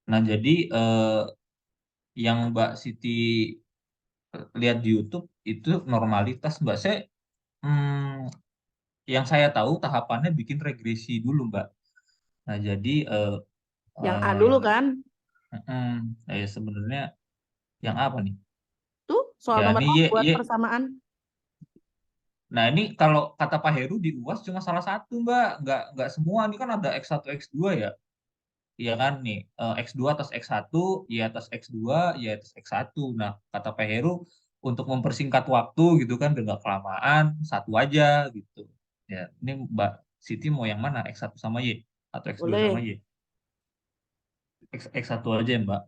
Nah, jadi yang Mbak Siti lihat di YouTube itu normalitas, Mbak. Hmm, yang saya tahu tahapannya bikin regresi dulu, Mbak. Nah, jadi Yang A dulu eh, kan? sebenarnya yang apa nih? Tuh, soal Ya, nomor ini A Y, buat Y. persamaan. Nah, ini kalau kata Pak Heru di UAS cuma salah satu, Mbak. Nggak semua. Ini kan ada X1, X2 ya. Iya kan nih, X2 atas X1, Y atas X2, Y atas X1. Nah, kata Pak Heru, untuk mempersingkat waktu gitu kan, biar nggak kelamaan, satu aja gitu. Ya, ini Mbak Siti mau yang mana? X1 sama Y? Atau X2 sama Boleh. Y? X1 aja ya, Mbak.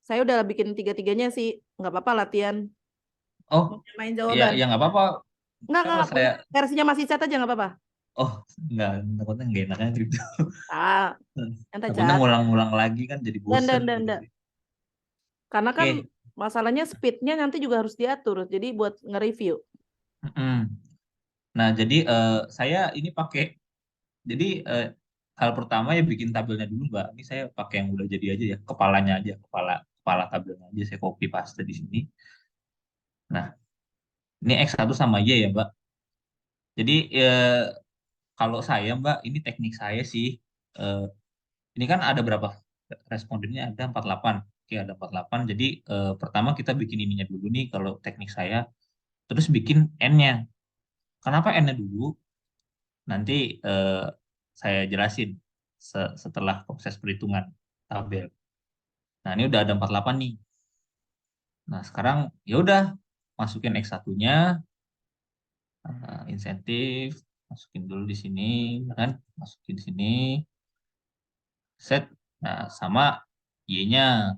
Saya udah bikin tiga-tiganya sih. Nggak apa-apa latihan. Oh, Mau main ya, jawaban. ya nggak apa-apa. Nggak Kalau apa-apa. saya, Versinya masih cat aja nggak apa-apa. oh, takutnya nggak enaknya gitu. Ah, nanti Takutnya cat. ngulang-ngulang lagi kan jadi bosen gitu Dan. sih. Karena kan Oke. masalahnya speednya nanti juga harus diatur. Jadi buat nge-review. Mm-mm. Nah, jadi saya ini pakai. Jadi hal pertama ya bikin tabelnya dulu, Mbak. Ini saya pakai yang udah jadi aja ya, kepalanya aja, kepala kepala tabelnya aja saya copy paste di sini. Nah, ini X1 sama Y ya, Mbak. Jadi kalau saya, Mbak, ini teknik saya sih. Eh, ini kan ada berapa? Respondennya ada 48. Oke, ada 48. Jadi pertama kita bikin ininya dulu nih kalau teknik saya, terus bikin N-nya. Kenapa N-nya dulu? Nanti eh, saya jelasin setelah proses perhitungan tabel. Nah, ini udah ada 48 nih. Nah, sekarang ya udah masukin X1-nya, insentif, masukin dulu di sini, ya kan? Masukin di sini, set. Nah, sama Y-nya.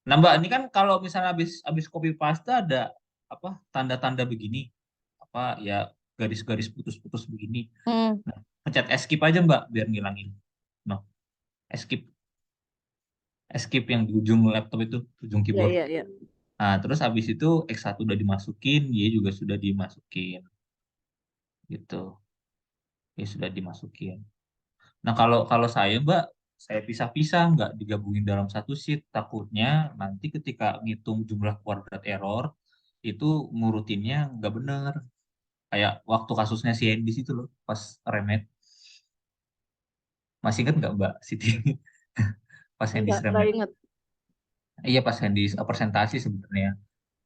Nah, Mbak, ini kan kalau misalnya habis copy paste ada apa tanda-tanda begini, apa ya garis-garis putus-putus begini. Hmm. Nah, pencet escape aja, Mbak, biar ngilangin. No, escape, escape yang di ujung laptop itu, ujung Iya, keyboard. iya, iya. Nah, terus habis itu X1 udah dimasukin, Y juga sudah dimasukin gitu. Y sudah dimasukin. Nah, kalau kalau saya, Mbak, saya pisah-pisah, nggak digabungin dalam satu sheet. Takutnya nanti ketika ngitung jumlah kuadrat error, itu ngurutinnya nggak bener. Kayak waktu kasusnya si Endis itu loh, pas remed. Masih ingat nggak, Mbak Siti? Pas Endis Enggak remed. inget. Iya, pas Endis presentasi sebenarnya.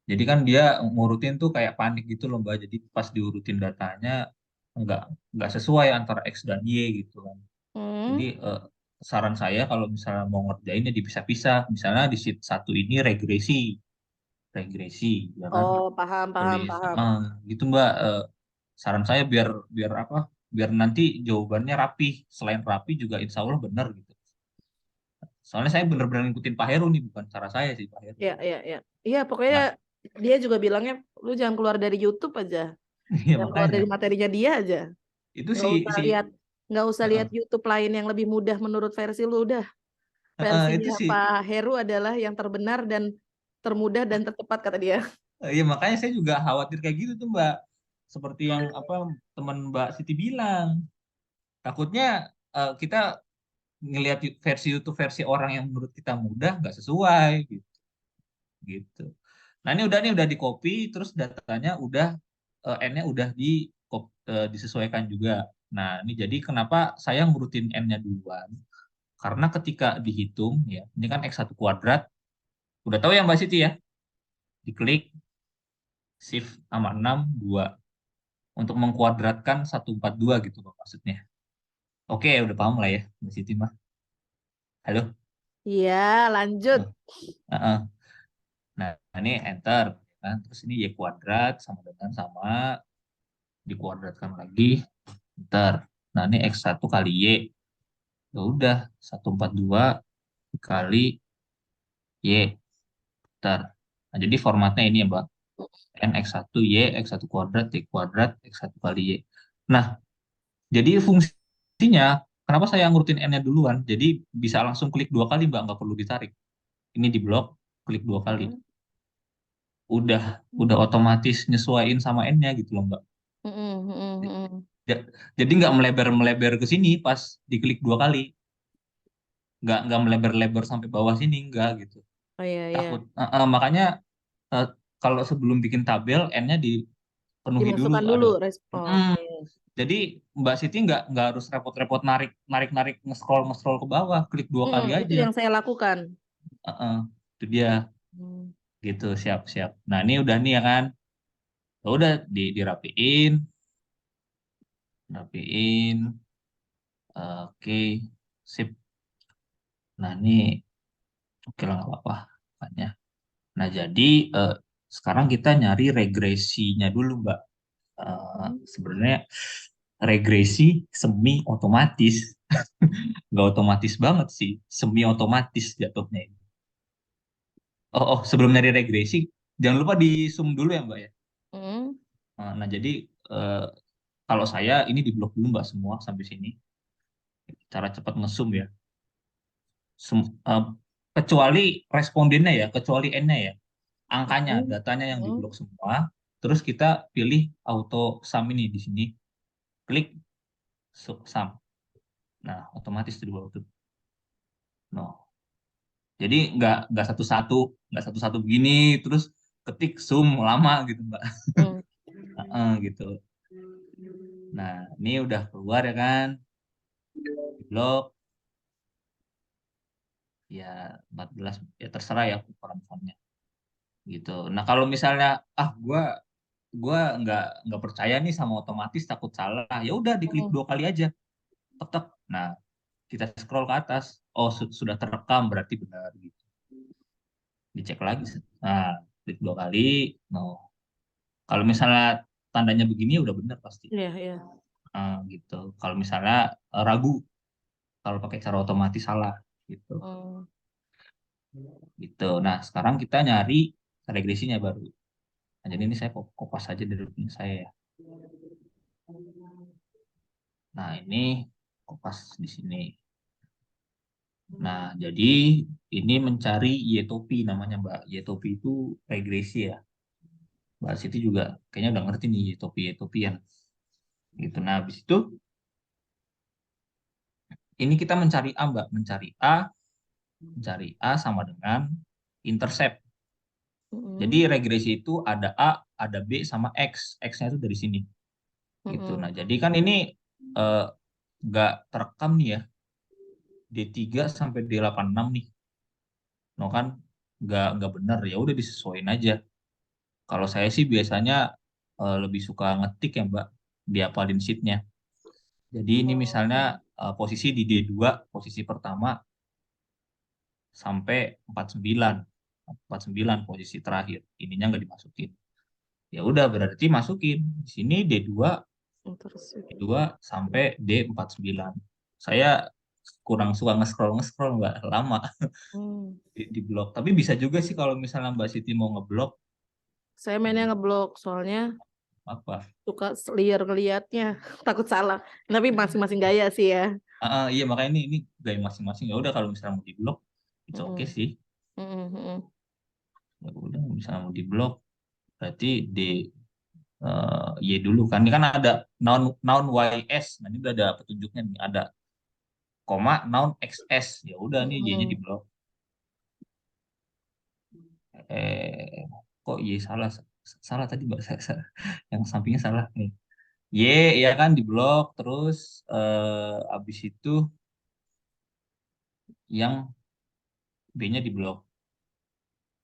Jadi kan dia ngurutin tuh kayak panik gitu loh, Mbak. Jadi pas diurutin datanya nggak nggak sesuai antara X dan Y gitu kan. Jadi Hmm. saran saya kalau misalnya mau ngerjainnya dipisah-pisah. Misalnya di sheet satu ini regresi, regresi, ya kan? Oh, paham, paham, Tulis, paham. gitu Mbak. Saran saya biar biar apa? Biar nanti jawabannya rapi. Selain rapi juga insya Allah benar gitu. Soalnya saya bener-bener ngikutin Pak Heru nih, bukan cara saya sih Pak Heru. Iya, iya, iya. Iya, pokoknya Nah, dia juga bilangnya, lu jangan keluar dari YouTube aja. ya Jangan keluar makanya dari materinya dia aja. itu Nggak si usah si lihat, nggak usah lihat eh, YouTube lain yang lebih mudah menurut versi lu. Udah, itu versinya sih. Pak Heru adalah yang terbenar dan termudah dan tercepat kata dia. Ya makanya saya juga khawatir kayak gitu tuh Mbak. Seperti yang apa teman Mbak Siti bilang. Takutnya kita ngelihat versi YouTube versi orang yang menurut kita mudah nggak sesuai gitu. Gitu. Nah, ini udah di copy terus datanya udah N-nya udah disesuaikan juga. Nah, ini jadi kenapa saya ngurutin N-nya duluan? Karena ketika dihitung ya, ini kan X1 kuadrat. Udah tahu ya Mbak Siti ya? Diklik Shift sama 6 2 untuk mengkuadratkan 142 gitu loh maksudnya. Oke, udah paham lah ya Mbak Siti mah. Halo? Iya, lanjut. Oh, heeh. Nah, ini enter kan. Terus ini Y kuadrat sama dengan sama dikuadratkan lagi. Enter. Nah, ini X1 kali Y. Ya udah, 142 dikali Y. Enter. Nah, jadi formatnya ini ya, Mbak. N X1 Y, X1 kuadrat, Y kuadrat, X1 kali Y. Nah, jadi fungsinya, kenapa saya ngurutin N-nya duluan? Jadi bisa langsung klik dua kali, Mbak. Nggak perlu ditarik. Ini di blok, klik dua kali. Mm-mm. Udah otomatis nyesuaiin sama N-nya gitu loh, Mbak. Mm-mm, mm-mm, mm-mm. Ja- Jadi nggak melebar-melebar ke sini pas diklik dua kali. nggak melebar-lebar sampai bawah sini, nggak gitu. Oh iya iya. Takut. Makanya eh, kalau sebelum bikin tabel N-nya dipenuhi dulu Dimasukkan ada. dulu Mm-mm. Oke. Jadi Mbak Siti nggak harus repot-repot narik nge-scroll ke bawah, klik 2 kali Itu aja. yang saya lakukan. Heeh, itu dia Hmm. gitu, siap-siap. Nah ini udah nih ya kan, ya udah dirapiin, rapiin, oke, sip. Nah ini oke lah nggak apa-apa, makanya. Nah jadi eh, sekarang kita nyari regresinya dulu Mbak. Sebenarnya regresi semi otomatis, nggak otomatis banget sih, semi otomatis jatuhnya. Sebelum nyari regresi, jangan lupa di zoom dulu ya Mbak ya. Hmm. Nah, jadi eh, kalau saya ini di blok dulu Mbak semua sampai sini. Cara cepat nge-zoom ya. Eh, kecuali respondennya ya, kecuali N-nya ya. Angkanya, Hmm. datanya yang di Hmm. blok semua. Terus kita pilih auto sum ini di sini. Klik sum. Nah, otomatis tuh di bawah tuh. No. Jadi nggak satu-satu begini. Terus ketik zoom lama gitu Mbak. Hmm. Gitu. Nah, ini udah keluar ya kan. Di blok ya 14 ya terserah ya ukuran fontnya gitu. Nah, kalau misalnya gua nggak percaya nih sama otomatis takut salah, ya udah diklik Hmm. 2 kali aja. Tek tek. Nah, kita scroll ke atas. Oh, sudah terekam berarti benar gitu. Dicek lagi. Nah, klik 2 kali. No. Kalau misalnya tandanya begini ya udah benar pasti. Iya iya. Gitu. Kalau misalnya ragu kalau pakai cara otomatis salah gitu. Hmm. Gitu. Nah, sekarang kita nyari regresinya baru. Nah, jadi ini saya kopas aja dari punya saya ya. Nah, ini kopas di sini. Nah, jadi ini mencari Yetopi namanya Mbak. Yetopi itu regresi ya. Mbak Siti juga kayaknya udah ngerti nih Yetopian. Gitu. Nah, habis itu ini kita mencari A Mbak. Mencari A sama dengan intercept. Jadi Hmm. regresi itu ada A, ada B, sama X. X-nya itu dari sini. Gitu. Hmm. Nah, jadi kan ini eh, nggak terekam nih ya. D3 sampai D86 nih. No kan nggak benar ya udah disesuaikan aja. Kalau saya sih biasanya lebih suka ngetik ya Mbak, diapalin sheetnya. Jadi ini misalnya posisi di D2, posisi pertama sampai 49. 49 posisi terakhir. Ininya nggak dimasukin. Ya udah berarti masukin. Di sini D2, Terus. D2 sampai D49. Saya kurang suka nge-scroll Mbak, lama Hmm. di blog. Tapi bisa juga sih kalau misalnya Mbak Siti mau ngeblok Saya mainnya di ngeblok soalnya apa. suka liar ngeliatnya takut salah. Tapi masing-masing gaya sih ya. Iya makanya ini gaya masing-masing. Ya udah kalau misalnya mau di blok, itu oke Hmm. sih. Hmm. Hmm. Ya udah misalnya mau di blok, berarti di Y dulu kan. Ini kan ada noun noun YS. Nah ini udah ada petunjuknya nih. Ada koma noun XS. Ya udah nih Y-nya di Hmm. blok. Kok Y salah? Salah tadi Mbak. Yang sampingnya salah nih. Y ya kan di blok. Terus abis itu yang B-nya di blok.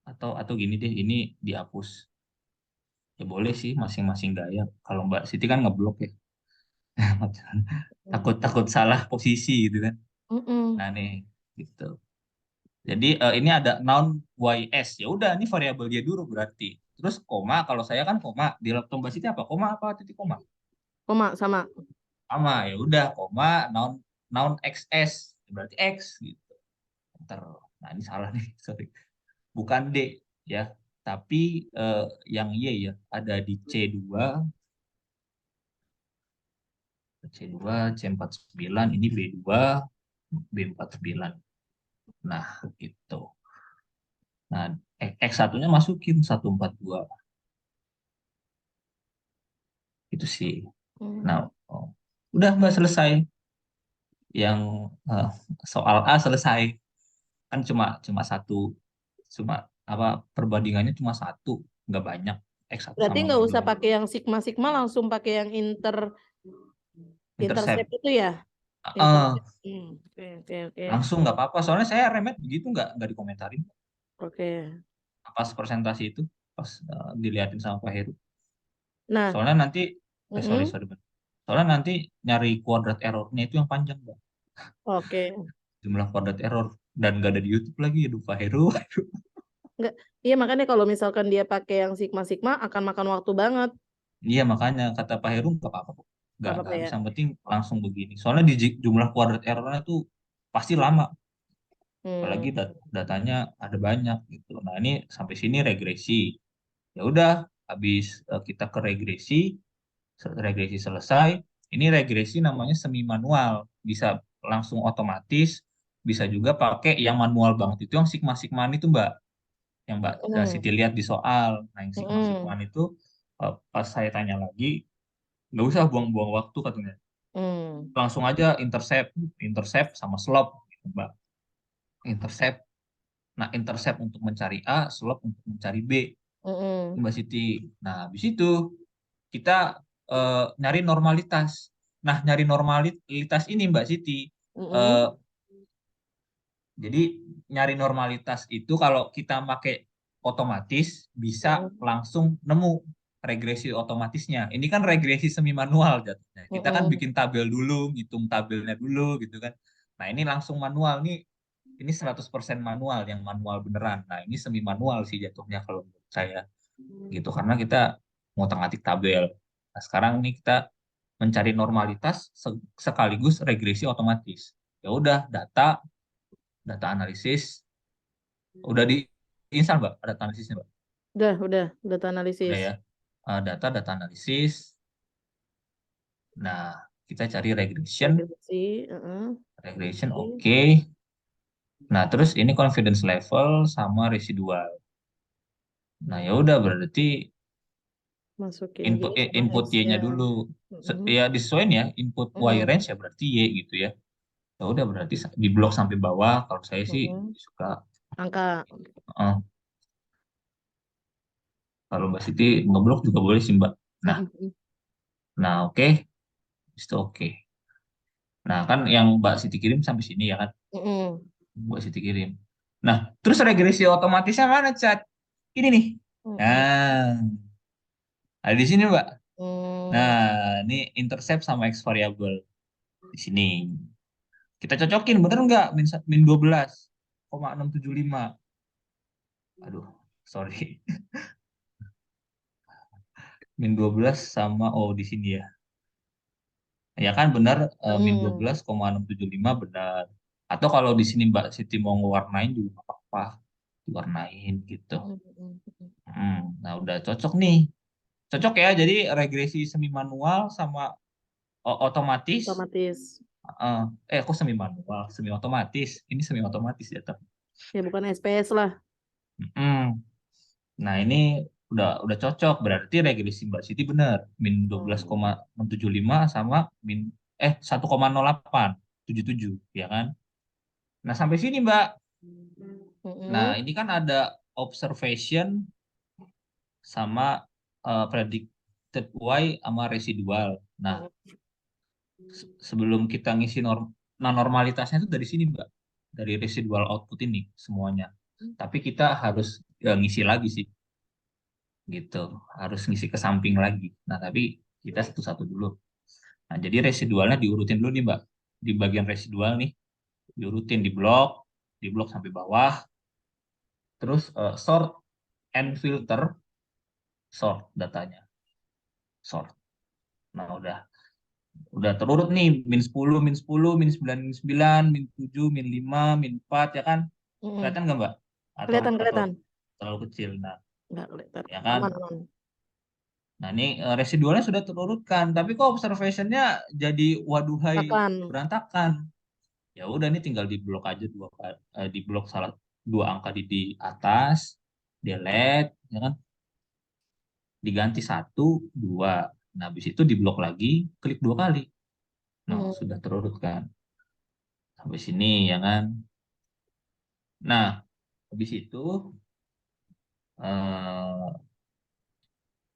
Atau gini deh, ini dihapus. Ya boleh sih masing-masing gaya. Kalau Mbak Siti kan ngeblok ya. Hmm. Takut takut salah posisi gitu kan. Hmm. Nah nih gitu. Jadi ini ada noun YS. Ya udah ini variabel dia dulu berarti. Terus koma kalau saya kan koma di laptop Mbak Siti apa? Koma apa titik koma? Koma sama. Sama ya udah koma noun noun XS berarti X gitu. Ntar, nah ini salah nih sorry. Bukan D ya. Tapi eh, yang Y ya ada di C2 C2, C49, ini B2, B49. Nah, gitu. Nah, X1-nya masukin 142. Itu sih. Nah, Hmm. udah Mbak selesai. yang soal A selesai. Kan cuma cuma satu, cuma apa, perbandingannya cuma satu, nggak banyak, X1 Berarti sama nggak usah B2. pakai yang sigma sigma, langsung pakai yang intercept Intercept. itu ya. Eh, Intercept. Oke oke oke. langsung nggak apa-apa. Soalnya saya remet begitu nggak dikomentarin Oke. pas presentasi itu, pas diliatin sama Pak Heru. Nah, Soalnya nanti, sorry mm-mm. sorry Bang. Soalnya nanti nyari kuadrat errornya itu yang panjang, Bang. Oke. Jumlah kuadrat error, dan nggak ada di YouTube lagi. Aduh, Pak Heru. Nggak, iya makanya kalau misalkan dia pakai yang sigma sigma akan makan waktu banget. Iya, makanya kata Pak Heru nggak apa-apa kok. Nggak Nggak apa-apa habis, ya. yang penting langsung begini. Soalnya di jumlah kuadrat errornya tuh pasti lama. Hmm. Apalagi datanya ada banyak gitu. Nah, ini sampai sini regresi. Ya udah, habis kita ke regresi, regresi selesai. Ini regresi namanya semi manual, bisa langsung otomatis, bisa juga pakai yang manual banget itu, yang sigma sigmaan itu Mbak, yang Mbak Hmm. Siti lihat di soal. Nah, yang sigma Hmm. sigmaan itu pas saya tanya lagi, nggak usah buang-buang waktu katanya, Hmm. langsung aja intercept, intercept sama slop gitu, Mbak. Intercept. Nah, intercept untuk mencari A, slop untuk mencari B, Hmm. Mbak Siti. Nah, habis itu kita nyari normalitas. Nah, nyari normalitas ini Mbak Siti, Hmm. eh, jadi nyari normalitas itu kalau kita pakai otomatis bisa Hmm. langsung nemu regresi otomatisnya. Ini kan regresi semi manual jatuhnya. Kita kan Hmm. bikin tabel dulu, ngitung tabelnya dulu gitu kan. Nah, ini langsung manual nih. Ini 100% manual, yang manual beneran. Nah, ini semi manual sih jatuhnya kalau menurut saya gitu, karena kita mau atik tabel. Nah, sekarang ini kita mencari normalitas sekaligus regresi otomatis. Ya udah, data, data analisis udah diinstal Mbak, data analisisnya Mbak. Udah data Udah analisis. ya. Data, data analisis. Nah, kita cari regression, Regresi. regression Oke. oke. Nah, terus ini confidence level sama residual. Nah, ya udah berarti Masukin Y input sama input X Y-nya ya. dulu. Mm-mm. Ya disesuaiin ya, input Y Mm-mm. range ya berarti Y gitu ya. Ya udah berarti di blok sampai bawah. Kalau saya sih Mm-mm. suka, Angka. eh, kalau Mbak Siti ngeblok juga boleh sih Mbak. Nah, Mm-mm. nah oke, itu oke. Nah, kan yang Mbak Siti kirim sampai sini ya kan, Mm-mm. Mbak Siti kirim. Nah, terus regresi otomatisnya mana, Chat? Ini nih. Mm-mm. Nah, ada di sini Mbak. Nah, Mm. ini intercept sama X variable di sini. Kita cocokin, bener nggak? Min 12,675. Aduh, sorry. Min 12 sama, oh di sini ya. Ya kan benar, min Mm-mm. 12,675 benar. Atau kalau di sini Mbak Siti mau ngewarnain juga nggak apa-apa. Diwarnain gitu. Mm-mm. Nah, udah cocok nih. Cocok ya, jadi regresi semi manual sama otomatis. Otomatis. eh kok semi manual? Semi otomatis. Ini semi otomatis ya, tapi. Ya bukan SPS lah. Mm. Nah, ini udah cocok. Berarti regresi Mbak Siti benar. Min dua belas Hmm. koma tujuh lima sama min 1,0877 ya kan? Nah, sampai sini, Mbak. Nah, Mm-mm. ini kan ada observation sama predicted Y sama residual. Nah, Mm-mm. sebelum kita ngisi nah, normalitasnya itu dari sini, Mbak. Dari residual output ini semuanya. Tapi kita harus ngisi lagi sih, gitu. Harus ngisi ke samping lagi. Nah, tapi kita satu-satu dulu. Nah, jadi residualnya diurutin dulu nih, Mbak. Di bagian residual nih, diurutin di blok sampai bawah. Terus sort and filter, sort datanya, sort. Nah, udah terurut nih, min 10, min 10, min 9, min 9, min 7, min 5, min 4, ya kan? Mm-mm. Kelihatan nggak, Mbak? Kelihatan Atau kelihatan. terlalu kecil? Nah, Nggak kelihatan. ya kan? Aman aman. Nah, ini residualnya sudah terurutkan, tapi kok observationnya jadi waduhai Akan. berantakan. Ya udah, ini tinggal di blok aja di blok salah dua angka di atas, delete, ya kan? Diganti satu, dua. Nah, habis itu di blok lagi, klik dua kali. Nah, Mm. sudah terurutkan. Sampai sini ya kan. Nah, habis itu eh,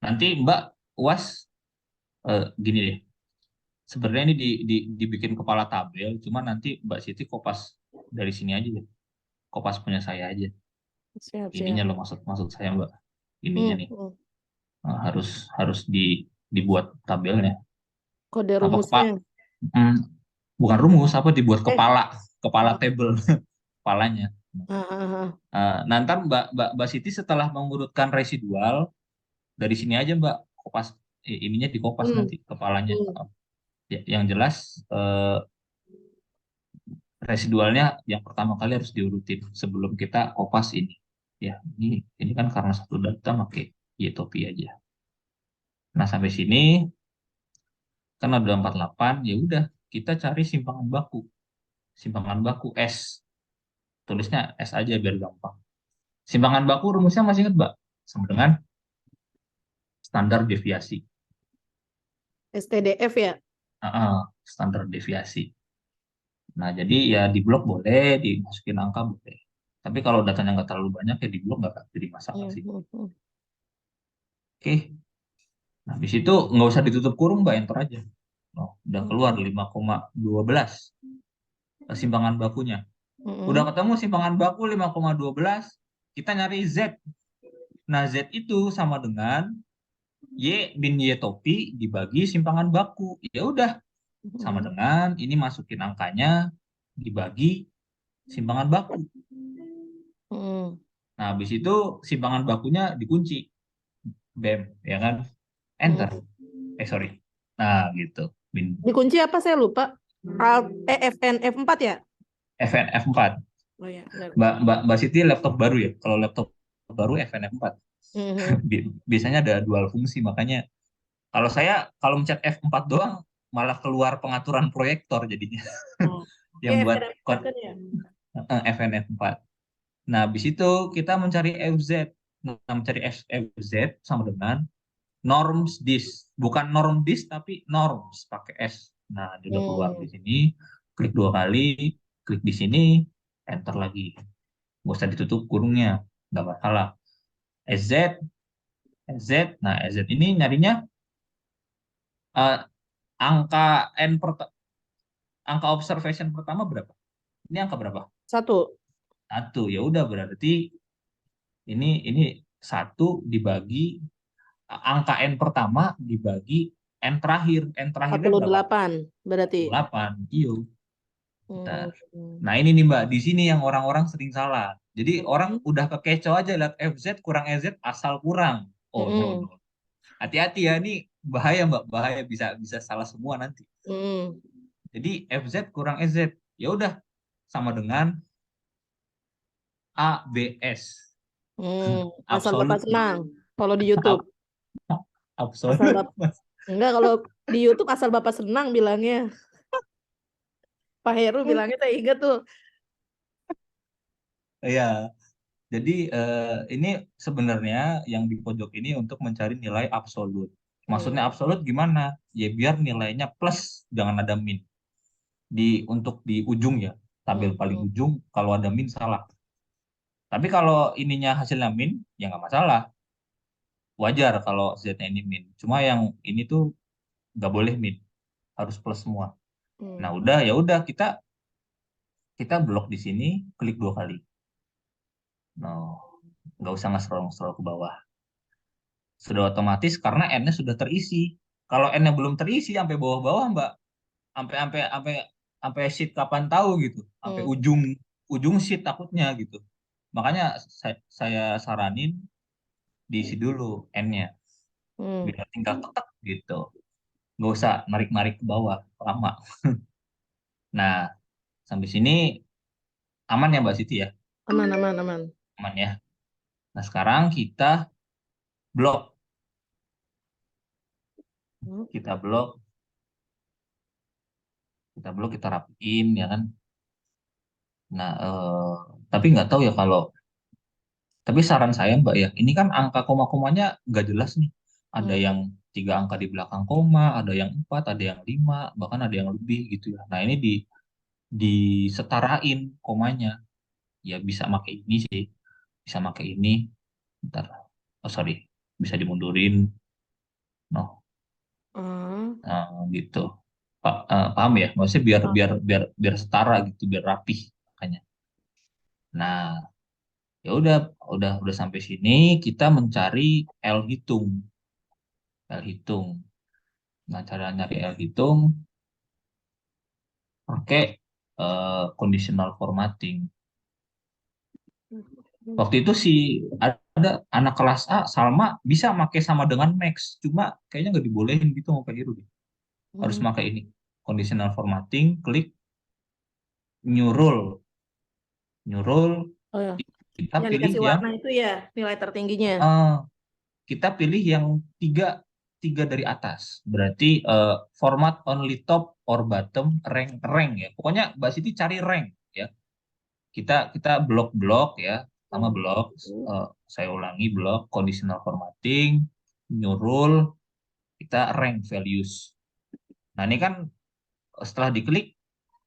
nanti Mbak UAS gini deh. Sebenarnya ini dibikin kepala tabel, cuma nanti Mbak Siti kopas dari sini aja deh. Kopas punya saya aja. Siap, Ininya siap. loh maksud maksud saya Mbak. Ininya Hmm, nih. hmm. Harus harus dibuat tabelnya. Kode Apa rumusnya. hmm, bukan rumus, apa dibuat Eh, kepala kepala ah, table kepalanya. ah, ah, ah. Nanti Mbak Siti setelah mengurutkan residual dari sini aja Mbak kopas ininya dikopas Hmm, nanti kepalanya. hmm. Yang jelas residualnya yang pertama kali harus diurutin sebelum kita kopas ini. Ya, ini kan karena satu data pakai Ytopi aja. Nah, sampai sini kan ada 48, ya udah kita cari simpangan baku. Simpangan baku S. Tulisnya S aja biar gampang. Simpangan baku rumusnya masih ingat, Mbak? Sama dengan standar deviasi. STDF ya. Standar deviasi. Nah, jadi ya di blok boleh, dimasukin angka boleh. Tapi kalau datanya nggak terlalu banyak, ya di blok nggak jadi masalah Hmm, sih. hmm, hmm. Oke, nah di situ nggak usah ditutup kurung, Mbak, enter aja. Oh, udah keluar Hmm, 5,12 simpangan bakunya. Udah hmm. ketemu simpangan baku 5,12, kita nyari Z. Nah, Z itu sama dengan Y bin Y topi dibagi simpangan baku. Ya udah, sama Hmm, dengan ini masukin angkanya dibagi simpangan baku. hmm. Nah, habis itu simpangan bakunya dikunci. BEM, ya kan? Enter. Hmm. Sorry. Nah, gitu. Bin Dikunci apa saya lupa. Alt FN F4 ya? FN F4. Oh ya, benar. Mbak Siti laptop baru ya? Kalau laptop baru FN F4. Hmm, Biasanya ada dual fungsi, makanya kalau mencet F4 doang malah keluar pengaturan proyektor jadinya hmm. Ya yang buat FN F4 kan ya. FN F4. Nah, habis itu kita mencari FZ. Nah, mencari FZ sama dengan norms dis. Bukan norm dis tapi norms pakai S. Nah, dia udah keluar di Hmm, sini. Klik dua kali, klik di sini, enter lagi. Nggak usah ditutup kurungnya, nggak masalah. SZ, SZ. Nah, SZ ini nyarinya eh, angka N angka observation pertama berapa? Ini angka berapa? satu. Satu. Ya udah berarti ini satu dibagi angka N pertama dibagi N terakhir. N terakhirnya berapa? 48 berarti. 8. Iyo. Hmm, Bentar. hmm. Nah, ini nih Mbak, di sini yang orang-orang sering salah. Jadi orang Hmm, udah kekecoh aja lihat FZ kurang EZ asal kurang. Oh, no no. hmm, Hati-hati ya, ini bahaya Mbak, bahaya bisa bisa salah semua nanti. hmm. Jadi FZ kurang EZ. Ya udah sama dengan ABS. Hmm. Asal Bapak Absolut senang kalau di YouTube. ab- Asal absolut Bapak enggak kalau di YouTube asal Bapak senang bilangnya. Pak Heru bilangnya saya ingat tuh. ya. Jadi ini sebenarnya yang di pojok ini untuk mencari nilai absolut. Maksudnya Hmm, absolut gimana? Ya biar nilainya plus, jangan ada min. Untuk di ujung ya, tabel hmm, paling hmm, ujung kalau ada min salah. Tapi kalau ininya hasilnya min, ya nggak masalah. Wajar kalau Z-nya ini min. Cuma yang ini tuh nggak boleh min, harus plus semua. Nah hmm. udah ya udah kita kita blok di sini, klik dua kali. No, nggak usah nge-scroll ke bawah. Sudah otomatis karena N-nya sudah terisi. Kalau N-nya belum terisi sampai bawah-bawah, Mbak, sampai sampai sampai sampai sheet kapan tahu gitu, sampai Hmm, ujung ujung sheet takutnya gitu. Makanya saya saranin diisi dulu N-nya hmm. biar tinggal ketek gitu. Nggak usah narik-narik ke bawah lama. Nah, sampai sini aman ya Mbak Siti ya? Aman, aman, aman. Aman ya. Nah, sekarang blok, Hmm, kita blok, kita rapiin ya kan. Nah, tapi nggak tahu ya kalau tapi saran saya Mbak ya, ini kan angka koma-komanya nggak jelas nih. Ada hmm, yang tiga angka di belakang koma, ada yang empat, ada yang lima, bahkan ada yang lebih gitu ya. Nah ini disetarain komanya. Ya bisa pakai ini sih, bisa pakai ini. Ntar, oh sorry, bisa dimundurin. No, Hmm. gitu. Paham ya? Maksudnya biar biar Oke. biar biar setara gitu, biar rapih makanya. Nah, ya udah sampai sini kita mencari L hitung, L hitung. Nah, cara nyari L hitung pakai conditional formatting. Waktu itu ada anak kelas A, Salma, bisa pakai sama dengan Max, cuma kayaknya nggak dibolehin gitu sama Pak Heru deh. Harus Hmm. pakai ini, conditional formatting, klik new rule, new rule, Oh ya, kita yang pilih dikasih yang warna itu ya nilai tertingginya. eh, kita pilih yang tiga tiga dari atas. Berarti format only top or bottom, rank ya. Pokoknya Mbak Siti cari rank ya. Kita blok-blok ya, sama Hmm. blok. Saya ulangi blok conditional formatting, new rule, kita rank values. Nah ini kan setelah diklik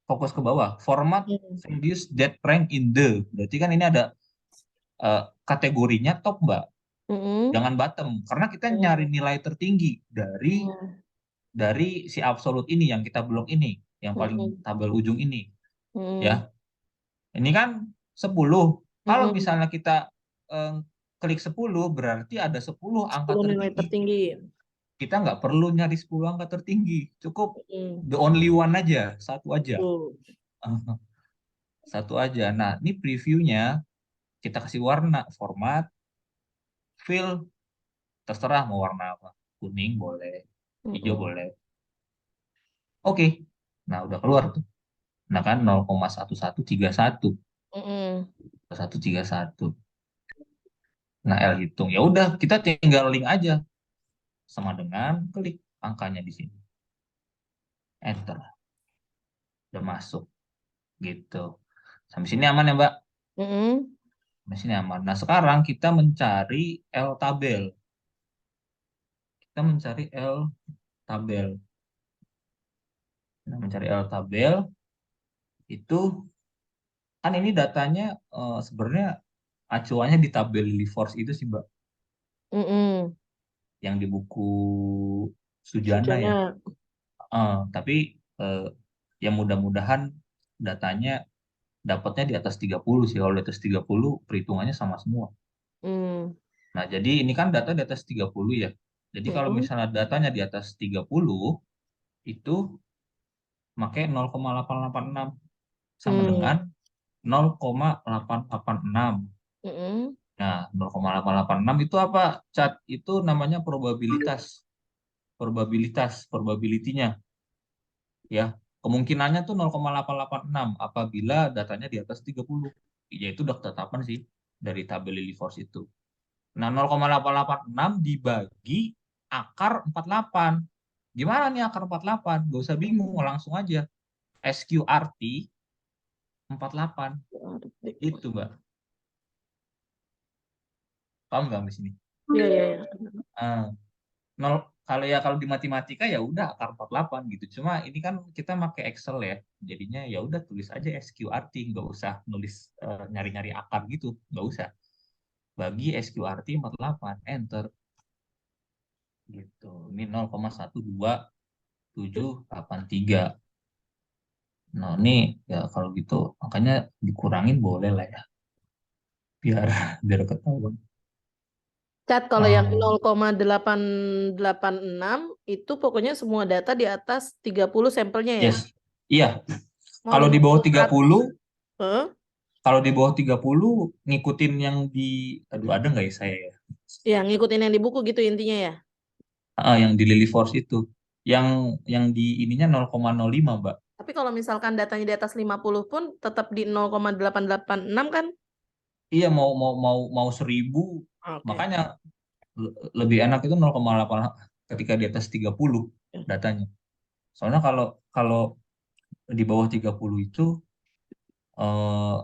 fokus ke bawah, format Hmm. values that rank in the. Berarti kan ini ada kategorinya top Mbak, Hmm. jangan bottom. Karena kita nyari Hmm. nilai tertinggi dari si absolute ini yang kita blok ini, yang paling Hmm. tabel ujung ini ya. Hmm. Ini kan 10. Kalau Hmm. misalnya kita eh, klik 10 berarti ada 10 angka 10 nilai tertinggi. tertinggi. Kita nggak perlu nyari 10 angka tertinggi. Cukup Hmm. the only one aja, satu aja. Tuh. Satu aja. Nah, ini previewnya kita kasih warna, format, fill, terserah mau warna apa. Kuning boleh, hijau Hmm. boleh. Oke. Nah, udah keluar tuh. Nah, kan 0,1131. Hmm. 131. Nah, L hitung. Ya udah, kita tinggal link aja sama dengan klik angkanya di sini. Enter. Udah masuk gitu. Sampai sini aman ya, Mbak? Hmm. Sampai sini aman. Nah, sekarang kita mencari L tabel. Kita mencari L tabel. Nah, mencari L tabel itu kan ini datanya sebenarnya acuannya di tabel Force itu sih, Mbak, Hmm. yang di buku Sujana ya. Sujana. Tapi eh, ya mudah-mudahan datanya dapatnya di atas 30 sih. Kalau di atas 30 perhitungannya sama semua. Hmm. Nah, jadi ini kan data di atas 30 ya. Jadi kalau Hmm. misalnya datanya di atas 30 itu pakai 0,886 sama Hmm. dengan 0,886. Hmm. Nah, 0,886 itu apa? Cat itu namanya probabilitas. Probability-nya ya. Kemungkinannya tuh 0,886 apabila datanya di atas 30. Ya itu udah ketetapan sih dari tabel Lilliefors itu. Nah, 0,886 dibagi akar 48. Gimana nih akar 48? Gak usah bingung, langsung aja. SQRT 48. Itu, Mbak. Paham nggak di sini? Iya, iya, iya. Ah, nol, kalau di matematika ya udah akar 48 gitu. Cuma ini kan kita pakai Excel ya. Jadinya ya udah tulis aja SQRT, nggak usah nulis nyari-nyari akar gitu, nggak usah. Bagi SQRT 48, enter gitu. Ini 0,12783. Nah, ini ya kalau gitu makanya dikurangin boleh lah ya, biar biar ketahuan. Cat kalau yang Hmm, 0,886 itu pokoknya semua data di atas 30 sampelnya ya. yes. Iya, Mau kalau di bawah 50 tiga 100. puluh Hah? kalau di bawah 30 ngikutin yang di aduh ada nggak ya saya ya? Ya, ngikutin yang di buku gitu intinya ya. Yang di Lily Force itu. Yang di ininya 0,05, Mbak. Tapi kalau misalkan datanya di atas 50 pun tetap di 0,886 kan? Iya mau mau mau mau 1000 Oke. makanya lebih enak itu 0,8 ketika di atas 30 datanya. Soalnya kalau kalau di bawah 30 itu eh,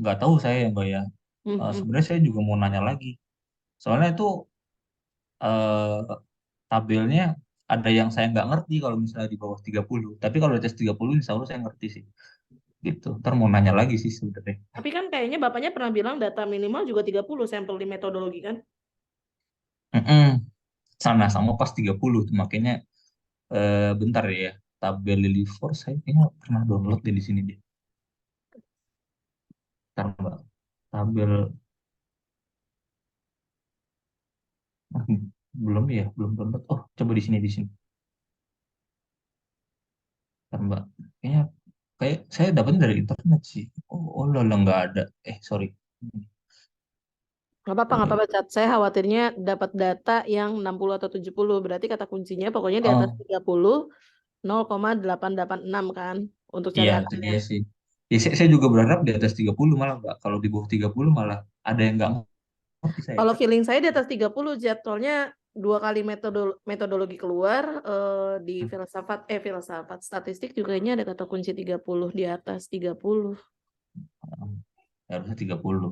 nggak tahu saya ya Mbak ya. Mhm. Sebenarnya saya juga mau nanya lagi. Soalnya itu eh, tabelnya ada yang saya nggak ngerti kalau misalnya di bawah 30. Tapi kalau di atas 30 insya Allah saya ngerti sih. gitu. Ntar mau nanya lagi sih sebenarnya. Tapi kan kayaknya bapaknya pernah bilang data minimal juga 30 sampel di metodologi kan? Mm-mm. Sama pas 30 tuh makanya bentar ya. Tabel Lily for saya kayaknya pernah download di sini dia. Bentar, Mbak. Tabel belum ya, belum download. Oh, coba di sini di sini. Bentar, Mbak. Kayaknya kayak saya dapatnya dari internet sih. Oh lah nggak ada. Sorry. Nggak apa-apa, Cat. Saya khawatirnya dapat data yang 60 atau 70. Berarti kata kuncinya pokoknya di atas Oh, 30, 0,886 kan untuk cari iya itu angkanya. dia sih. Ya, saya juga berharap di atas 30 malah, Mbak. Kalau di bawah 30 malah ada yang nggak ngerti saya. Kalau feeling saya di atas 30, jadwalnya dua kali metodologi keluar di Hmm, filsafat statistik juga ini ada kata kunci 30 di atas 30. harusnya 30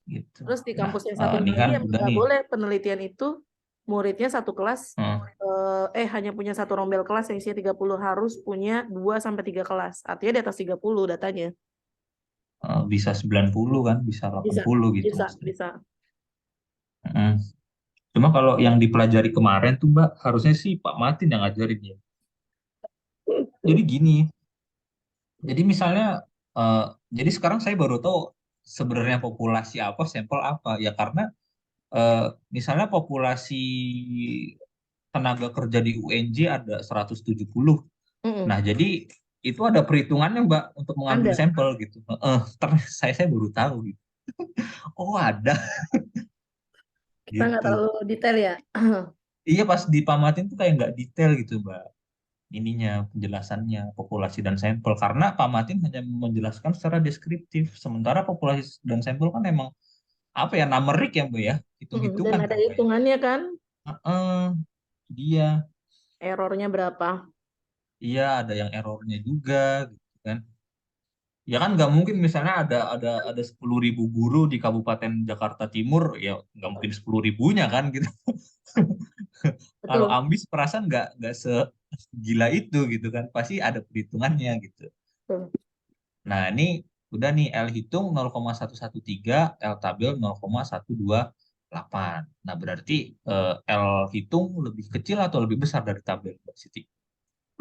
gitu. Terus di Nah, kampus yang satunya ini lagi kan yang udah nggak nih. boleh penelitian itu muridnya satu kelas Hmm, hanya punya satu rombel kelas yang isinya 30 harus punya 2 sampai 3 kelas. Artinya di atas 30 datanya. bisa 90 kan, bisa Bisa, 80 gitu bisa, maksudnya. bisa. Hmm. Cuma kalau yang dipelajari kemarin tuh Mbak, harusnya sih Pak Martin yang ngajarin ya. Jadi gini, jadi misalnya, eh, jadi sekarang saya baru tahu sebenarnya populasi apa, sampel apa. Ya karena eh, misalnya populasi tenaga kerja di UNJ ada 170. Mm-mm. Nah, jadi itu ada perhitungannya Mbak untuk mengambil Ada. sampel gitu. Saya baru tahu gitu. Oh ada Kita nggak gitu. terlalu detail ya. Iya pas dipamatin tuh kayak nggak detail gitu Mbak. Ininya penjelasannya populasi dan sampel karena Pak Matin hanya menjelaskan secara deskriptif sementara populasi dan sampel kan emang apa ya numerik ya Bu ya Mm-mm. Dan hitung-hitungan ada kan Mbak ya. hitungannya kan, Heeh, dia errornya berapa. iya ada yang errornya juga gitu kan ya kan nggak mungkin misalnya ada 10.000 guru di Kabupaten Jakarta Timur ya nggak mungkin 10.000-nya kan gitu. Kalau Betul. ambis perasaan nggak segila itu gitu kan pasti ada perhitungannya gitu. Betul. Nah, ini udah nih L hitung 0,113, L tabel 0,128. Nah, berarti L hitung lebih kecil atau lebih besar dari tabel, Mbak Siti?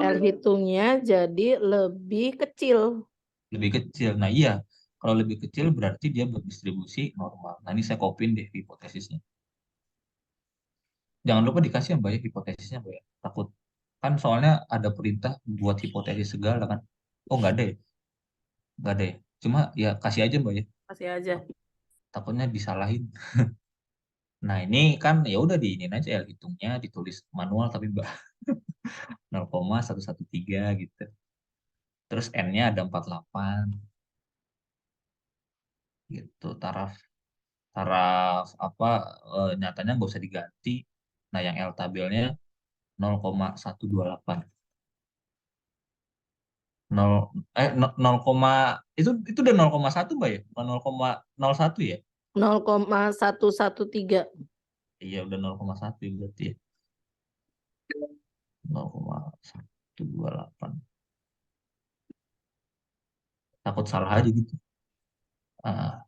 L hitungnya jadi lebih kecil. Lebih kecil. Nah, iya. Kalau lebih kecil berarti dia berdistribusi normal. Nah, ini saya kopin deh hipotesisnya. Jangan lupa dikasih ya, Mbak ya, hipotesisnya, Mbak ya. Takut. Kan soalnya ada perintah buat hipotesis segala kan. Oh, nggak ada ya? Nggak ada ya? Cuma ya kasih aja, Mbak ya. Kasih aja. Takutnya disalahin. Nah, ini kan ya udah diinin aja ya hitungnya ditulis manual tapi 0,113 gitu. Terus N-nya ada 48 gitu. Taraf taraf apa nyatanya nggak usah diganti. Nah, yang L tabelnya 0,128. 0 itu udah 0,1 Mbak ya? Bukan 0,01 ya? 0,113. Iya udah 0,1 berarti ya. 0,128. Takut salah aja gitu. Ah,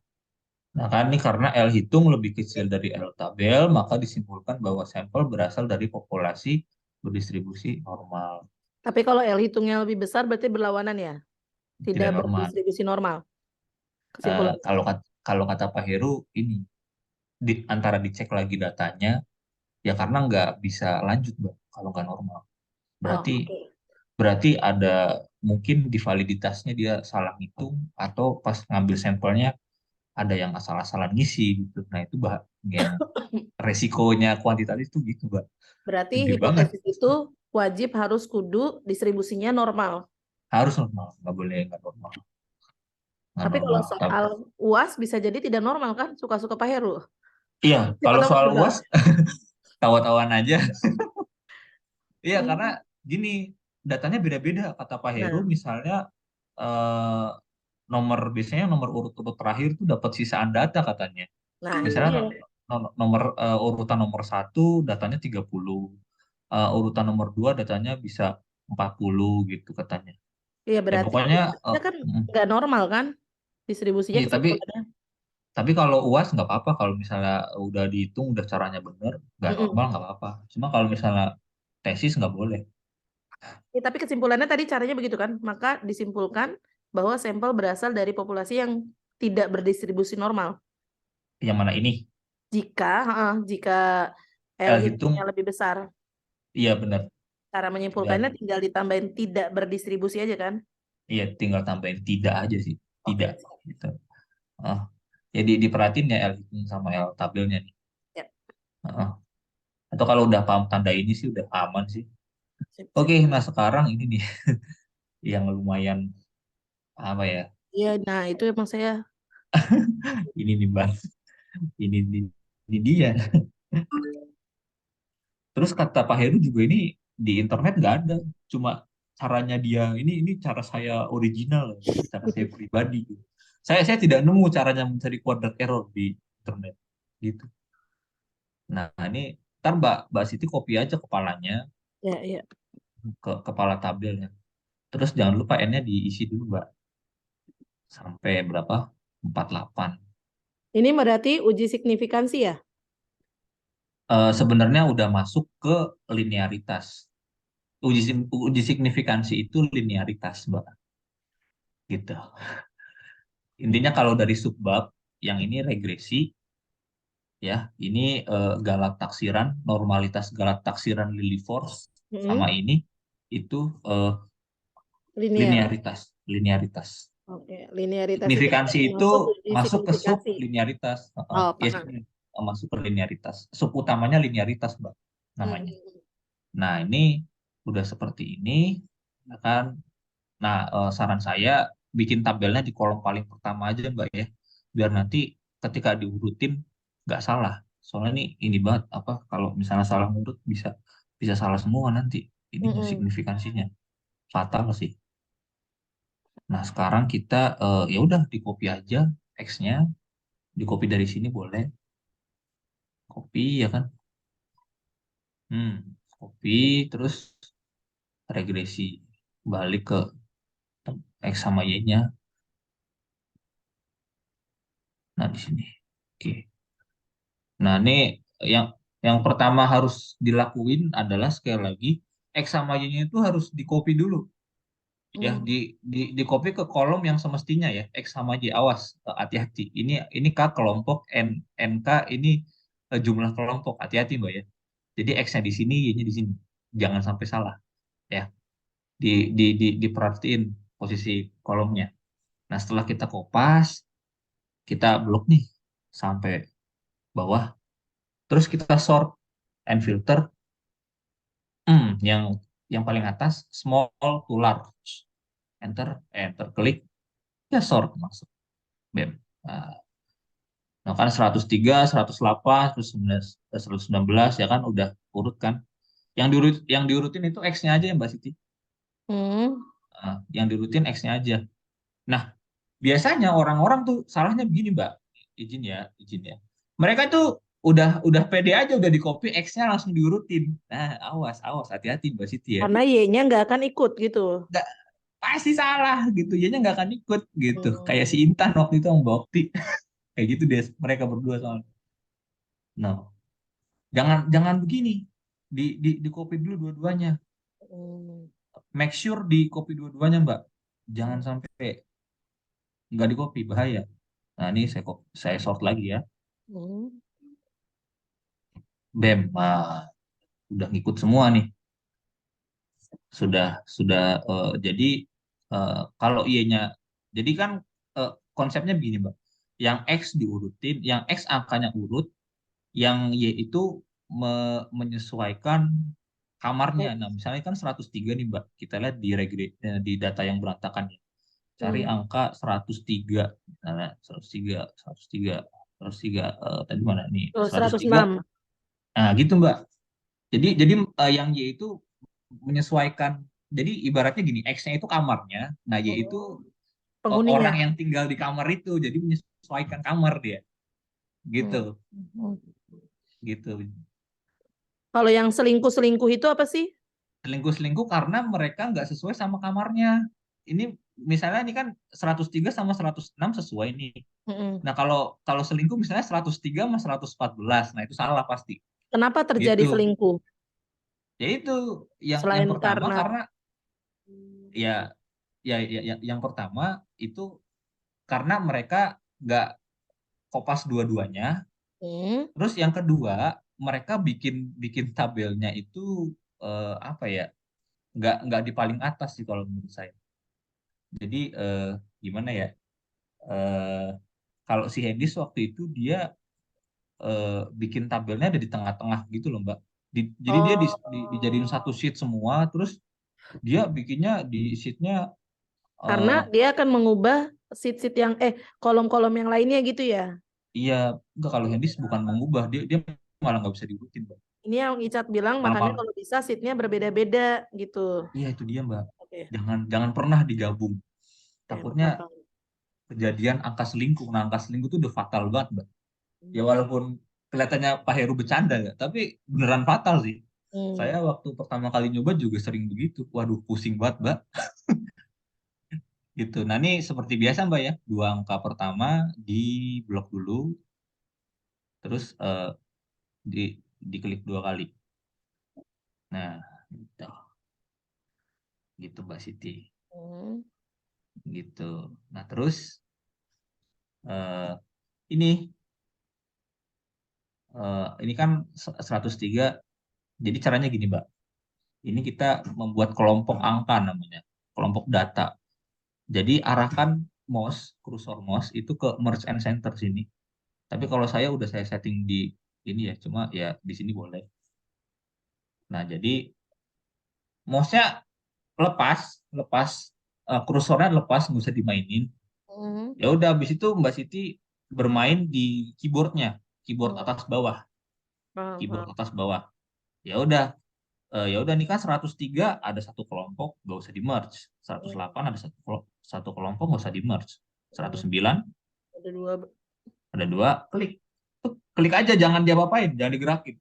nah, kan ini karena L hitung lebih kecil dari L tabel, maka disimpulkan bahwa sampel berasal dari populasi berdistribusi normal, Tapi kalau L hitungnya lebih besar berarti berlawanan ya, tidak tidak normal. berdistribusi normal. Kesimpulan. Kalau kata Pak Heru ini antara dicek lagi datanya, ya karena nggak bisa lanjut, Bang, kalau nggak normal. Oh, Berarti oke. berarti ada mungkin di validitasnya dia salah hitung atau pas ngambil sampelnya ada yang asal-asalan ngisi gitu. Nah itu yang resikonya kuantitatif itu gitu, Mbak. Berarti Gede banget. hipotesis itu wajib harus kudu distribusinya normal. Harus normal, nggak boleh nggak normal. Nggak Tapi kalau normal. soal UAS bisa jadi tidak normal kan? Suka-suka Pak Heru. Iya, Siapa kalau tahu soal benar. UAS, tawa-tawan aja. Iya, karena Hmm. gini, datanya beda-beda. Kata Pak Heru, Nah, misalnya eh, biasanya nomor urut-urut terakhir tuh dapat sisaan data katanya. nah itu Misalnya dia. nomor urutan nomor satu datanya 30, urutan nomor dua datanya bisa 40 gitu katanya. Iya Ya berarti pokoknya kita kan nggak normal kan distribusinya iya kesimpulannya. tapi kalau UAS nggak apa-apa kalau misalnya udah dihitung udah caranya bener nggak normal Mm-mm. nggak apa-apa. Cuma kalau misalnya tesis nggak boleh. Ya, tapi kesimpulannya tadi caranya begitu kan. Maka disimpulkan bahwa sampel berasal dari populasi yang tidak berdistribusi normal. Yang mana ini? Jika L L hitungnya hitung lebih besar. iya bener. Cara menyimpulkannya Dan tinggal ditambahin tidak berdistribusi aja kan. iya tinggal tambahin tidak aja sih tidak Oke. gitu. Ah, jadi diperhatiin ya L hitung sama L tabelnya nih. Ya, Ah, atau kalau udah paham tanda ini sih udah aman sih. sip, Oke, sip. nah sekarang ini nih yang lumayan apa ya? Iya, nah itu emang saya. Ini nih Bang, ini dia. Terus kata Pak Heru juga ini di internet nggak ada, cuma caranya dia ini cara saya original, cara saya pribadi. Saya tidak nemu caranya mencari kuadrat error di internet gitu. Nah ini ntar Mbak Siti copy aja kepalanya Ya, ya. ke kepala tabelnya. Terus jangan lupa n-nya diisi dulu Mbak sampai berapa? 48. Ini berarti uji signifikansi ya? Sebenarnya udah masuk ke linearitas. Uji signifikansi itu linearitas Mbak gitu. Intinya kalau dari subbab yang ini regresi ya, ini galat taksiran, normalitas galat taksiran Lilliefors sama Mm-mm. ini itu Linear. linearitas, linearitas. Oke, linearitas itu Signifikansi itu masuk uji masuk ke sub signifikasi. linearitas. Oh, Ya, paham. masuk ke linearitas. Sub utamanya linearitas, Mbak, namanya. Mm-mm. Nah, ini udah seperti ini, ya kan? Nah, saran saya bikin tabelnya di kolom paling pertama aja, Mbak ya, biar nanti ketika diurutin nggak salah. Soalnya ini banget apa kalau misalnya salah ngurut bisa bisa salah semua nanti. Ininya Mm-mm. signifikansinya fatal sih. Nah, sekarang kita ya udah di copy aja X-nya, di copy dari sini boleh, copy ya kan? Hmm, copy terus regresi balik ke X sama Y-nya. Nah, di sini. Oke. Nah, ini yang yang pertama harus dilakuin adalah sekali lagi X sama Y-nya itu harus di copy dulu ya, Mm. di copy ke kolom yang semestinya ya, X sama Y. Awas, hati-hati. Ini K kelompok NK ini jumlah kelompok. Hati-hati, Mbak ya. Jadi X-nya di sini, Y-nya di sini. Jangan sampai salah ya. Diperhatiin posisi kolomnya. Nah, setelah kita kopas, kita blok nih sampai bawah. Terus kita sort and filter. Yang paling atas small to large. Enter, klik, ya sort masuk. Bam. Nah, nah kan 103, 108, 119 ya kan udah urut kan. Yang diurutin itu X-nya aja ya Mbak Siti. Mm. Nah, yang diurutin X-nya aja. Nah, biasanya orang-orang tuh salahnya begini, Mbak. Izin ya. Mereka tuh udah pede aja udah di copy X-nya langsung diurutin. Nah, awas, awas, hati-hati Mbak Siti ya. Karena Y-nya nggak akan ikut gitu. Nggak pasti salah gitu. Jadinya nggak akan ikut gitu. Kayak si Hmm. Intan waktu itu sama Mbak Okti. Kayak gitu deh mereka berdua soalnya. No. Jangan jangan begini. Di copy dulu dua-duanya. Hmm. Make sure di copy dua-duanya, Mbak. Jangan sampai nggak di copy bahaya. Nah, ini saya sort lagi ya. Hmm. BEM. Nah, udah ngikut semua nih. Sudah jadi kalau Y-nya jadi kan konsepnya begini, Mbak. Yang X diurutin, yang X angkanya urut, yang Y itu menyesuaikan kamarnya. Nah, misalnya kan 103 nih, Mbak. Kita lihat di data yang berantakan ya. Cari Hmm. angka 103. Misalnya 103, 103, 103 tadi mana nih? Oh, 103. 106 Nah, gitu, Mbak. Jadi yang Y itu menyesuaikan. Jadi ibaratnya gini, X-nya itu kamarnya, nah Y itu penghuninya. orang yang tinggal di kamar itu, jadi menyesuaikan kamar dia, gitu, Hmm. Hmm. gitu. Kalau yang selingkuh-selingkuh itu apa sih? Selingkuh-selingkuh karena mereka nggak sesuai sama kamarnya, ini misalnya ini kan 103 sama 106 sesuai nih. Mm-mm. Nah, kalau kalau selingkuh misalnya 103 sama 114, nah itu salah pasti. Kenapa terjadi Gitu. selingkuh? Ya itu yang Selain pertama karena karena ya yang pertama itu karena mereka nggak kopas dua-duanya. hmm, Terus yang kedua, mereka bikin bikin tabelnya itu apa ya? Nggak di paling atas sih kalau menurut saya. Jadi gimana ya? Eh, Kalau si Hendis waktu itu dia bikin tabelnya ada di tengah-tengah gitu loh Mbak. Jadi dia dijadiin oh, satu sheet semua, terus dia bikinnya di sheetnya karena eh, dia akan mengubah sheet-sheet yang kolom-kolom yang lainnya gitu ya. iya enggak kalau Hendis bukan mengubah dia dia malah nggak bisa diurutin Mbak. Ini yang Icat bilang Malah makanya malah kalau bisa sheet-nya berbeda-beda gitu. iya itu dia Mbak. Oke, Jangan jangan pernah digabung. oke, Takutnya masuk akal. kejadian angka selingkuh. Nah angka selingkuh itu udah fatal banget Mbak. Ya walaupun kelihatannya Pak Heru bercanda ya, tapi beneran fatal sih. Hmm. Saya waktu pertama kali nyoba juga sering begitu. Waduh pusing banget Mbak. Gitu. Nah ini seperti biasa Mbak ya, dua angka pertama di blok dulu, terus di diklik dua kali. Nah, gitu, gitu Mbak Siti, Hmm. gitu. Nah terus ini ini kan 103. Jadi caranya gini Mbak. Ini kita membuat kelompok angka namanya, kelompok data. Jadi arahkan kursor mouse itu ke merge and center sini. Tapi kalau saya udah saya setting di ini ya, cuma ya di sini boleh. Nah, jadi mouse-nya lepas, lepas kursornya lepas, nggak usah dimainin. Hmm. Ya udah, habis itu Mbak Siti bermain di keyboardnya, keyboard Hmm. atas bawah, Paham, keyboard paham. atas bawah. Ya udah, ya udah nih kan 103 ada satu kelompok, nggak usah di merge. Hmm. 108 ada satu kelompok, nggak usah di merge. Hmm. 109 Ada dua. ada dua, klik. Tuh, klik aja, jangan diapa-apain, jangan digerakin.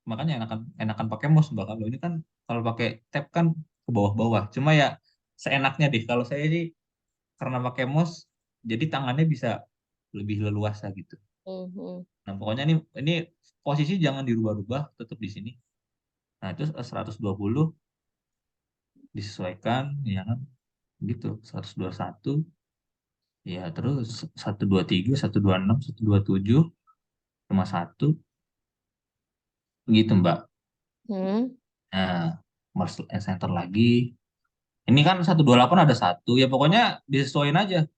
Makanya enakan enakan pakai mouse Mbak. Kalau ini kan kalau pakai tab kan ke bawah-bawah. Cuma ya seenaknya deh. Kalau saya sih karena pakai mouse, jadi tangannya bisa lebih leluasa gitu. Hmm. Hmm. Nah pokoknya ini posisi jangan dirubah-rubah, tetap di sini. Nah itu 120 disesuaikan, ya kan? Gitu. 121, ya terus 123, 126, 127, cuma satu, gitu Mbak. Hmm. Nah, merge center lagi. Ini kan 128 ada satu, ya pokoknya disesuaikan aja. Nah,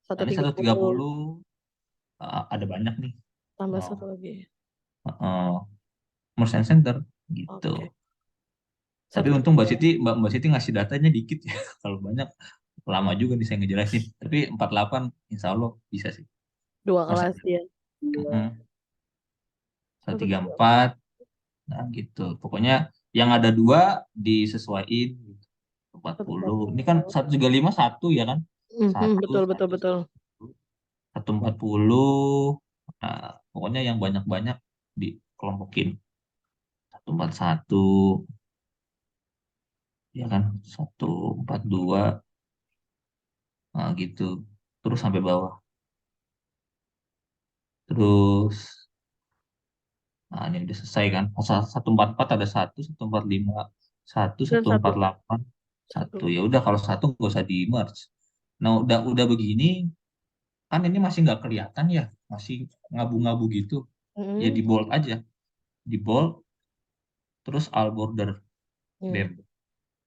Satu ini tiga satu tiga puluh puluh ada banyak nih. tambah Oh, satu lagi. merchant center gitu. Oke. Tapi Satu untung tiga. Mbak Siti ngasih datanya dikit ya. Kalau banyak lama juga nih saya ngejelasin. Tapi 48 insya Allah bisa sih. Dua Merchant kelas center. ya. Mm-mm. Satu tiga. 134, nah gitu. Pokoknya yang ada dua disesuaiin gitu. empat Satu empat puluh. Ini kan puluh. 135 satu ya kan? Mhm, Satu, betul betul satu, betul. 140. Nah, pokoknya yang banyak-banyak dikelompokin. 141, ya kan? 142, nah gitu. Terus sampai bawah. Terus, nah ini udah selesai kan? 144 ada satu, 145 satu, Dan satu satu empat delapan satu. satu. Ya udah kalau satu nggak usah di merge. Nah udah begini, kan ini masih nggak kelihatan ya, masih ngabu-ngabu gitu. Ya di Mhm. bold aja, di bold, terus all border, bem. Hmm.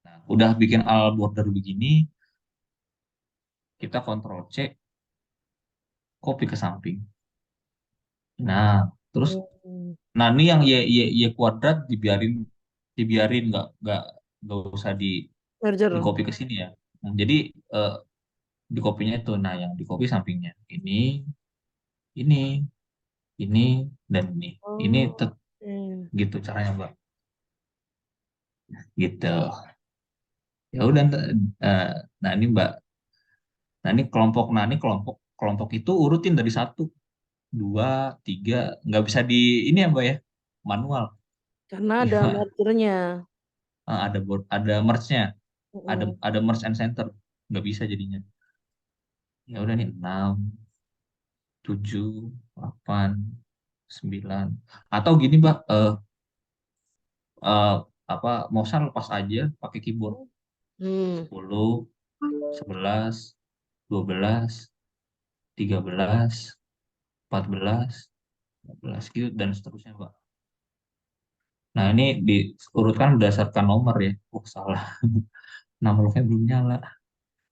Nah, udah bikin all border begini, kita kontrol C, copy ke samping. Nah, terus, Hmm. nah ini yang y kuadrat dibiarin, dibiarin nggak usah di Merger. copy ke sini ya. Nah, jadi eh, di copy-nya itu, nah yang di copy sampingnya ini, ini dan ini. Ini Oh, oke. gitu caranya Mbak. Gitu. Ya udah, eh, nah ini Mbak. Nah ini kelompok kelompok itu urutin dari satu, dua, tiga, nggak bisa di ini ya Mbak ya, manual. Karena ada Ya, mergernya. ada merge-nya. Mm-mm. ada merge and center, nggak bisa jadinya. Ya udah nih 6, 7, 8, 9. Atau gini Mbak, eh, apa mouse lepas aja pakai keyboard. Hmm. 10, 11, 12, 13, 14, 15 gitu dan seterusnya Mbak. Nah ini diurutkan berdasarkan nomor ya. Oh salah. Nomornya belum nyala.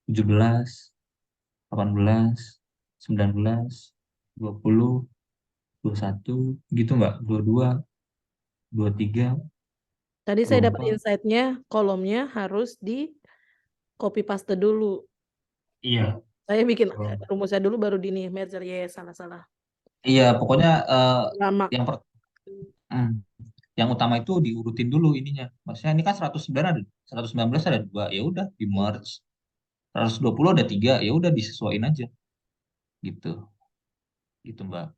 17, 18, 19, 20, 21 gitu Mbak. 22, 23, Tadi saya dapat 24. insight-nya, kolomnya harus di copy paste dulu. Iya. Saya bikin Kalau rumusnya dulu baru di nih merger. Ya, salah-salah. iya, pokoknya Lama. yang hmm, yang utama itu diurutin dulu ininya. Maksudnya ini kan 109 ada 119 ada dua, ya udah di merge. 120 ada tiga, ya udah disesuaiin aja gitu. Gitu Mbak.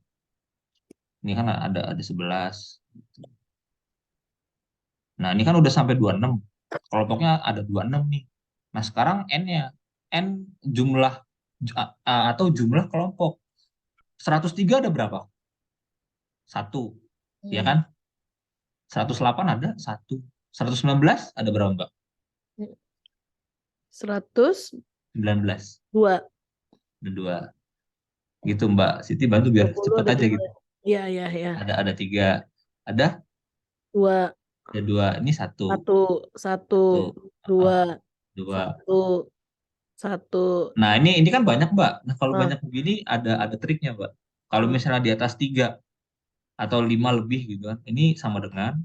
Ini kan ada 11. Nah, ini kan udah sampai 26. Kelompoknya ada 26 nih. Nah, sekarang N-nya. N jumlah atau jumlah kelompok. 103 ada berapa? Satu. Ya Hmm. kan? 108 ada satu. 119 ada berapa, Mbak? 102. 19. Ada dua. Gitu, Mbak. Siti bantu biar 20 cepet ada aja dua. gitu. Iya, iya, iya. Ada tiga. Ada? Dua. Ada dua. Ini satu. Satu. Satu. Tuh. Dua. Dua. Satu. Satu. Nah, ini kan banyak, Mbak. Nah, kalau Ah. banyak begini ada triknya, Mbak. Kalau Hmm. misalnya di atas tiga atau lima lebih gitu kan, ini sama dengan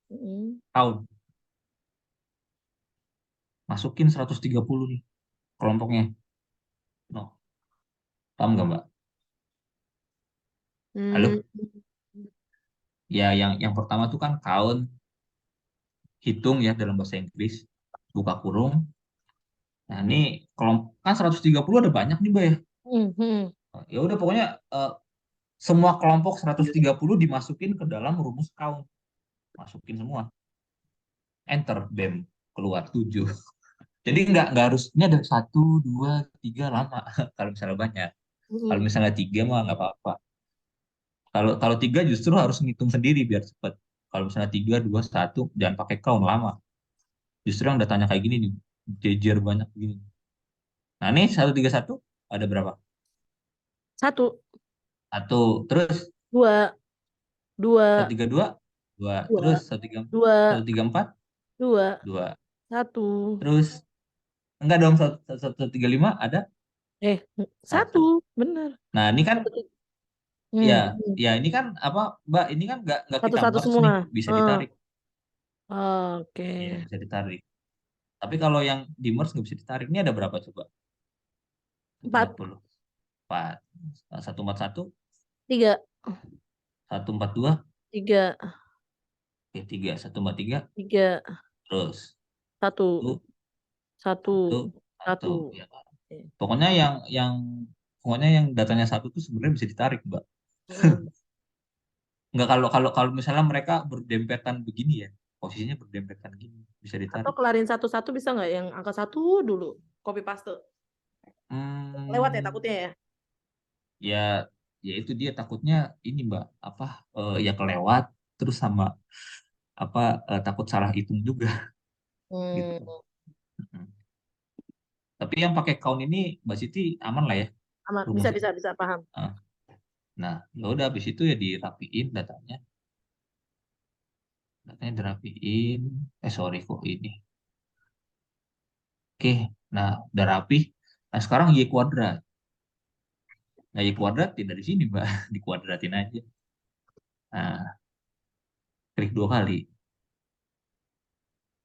Hmm. count. Masukin 130 nih kelompoknya. No, paham nggak, Mbak? Hmm. Halo? Ya, yang pertama tuh kan count, hitung ya dalam bahasa Inggris, buka kurung. Nah, ini kelompok kan 130 ada banyak nih, Mbak ya. Hmm. Hmm. Ya udah pokoknya semua kelompok 130 dimasukin ke dalam rumus count. Masukin semua. Enter, bam, keluar 7. Jadi nggak harus ini ada satu, dua, tiga lama kalau misalnya banyak. Kalau Hmm. misalnya tiga mah nggak apa-apa. Kalau kalau tiga justru harus ngitung sendiri biar cepat. Kalau misalnya tiga, dua, satu, jangan pakai count lama. Justru yang datanya kayak gini nih, jejer banyak gini. Nah ini 131 ada berapa? Satu. Satu, terus Dua. satu Dua. tiga dua, dua, terus Dua. satu Dua. tiga empat, Dua. dua, Satu. terus enggak dong satu tiga lima ada Eh, satu. satu. Bener. Nah ini kan Satu. ya Hmm. ya ini kan apa Mbak ini kan nggak kita Satu-satu merge nih semua. bisa Ah, ditarik oke. ya bisa ditarik. Tapi kalau yang di merge nggak bisa ditarik. Ini ada berapa coba? Empat 4. puluh empat. 141, Tiga. 142, Tiga. oke, 3, 143, Tiga. terus Satu. satu, Satu. satu, satu, Satu. ya kan? Oke. Pokoknya yang datanya satu tuh sebenarnya bisa ditarik, Mbak. Hmm. Nggak kalau misalnya mereka berdempetan begini ya, posisinya berdempetan gini, bisa Atau ditarik. kelarin satu-satu bisa nggak yang angka satu dulu? Copy paste. Lewat ya Hmm, takutnya ya. ya, ya itu dia takutnya ini Mbak, apa ya kelewat, terus sama apa takut salah hitung juga Hmm. gitu. Mm. Tapi yang pakai count ini Mbak Siti aman lah ya Aman. Bisa, rumusnya. bisa, bisa paham. Ah, nah, ya udah habis itu ya dirapiin datanya. Datanya dirapiin. Sorry kok ini. Oke, nah udah rapi. Nah sekarang Y kuadrat. Nah Y kuadrat tidak di sini Mbak, dikuadratin aja. Nah, klik dua kali.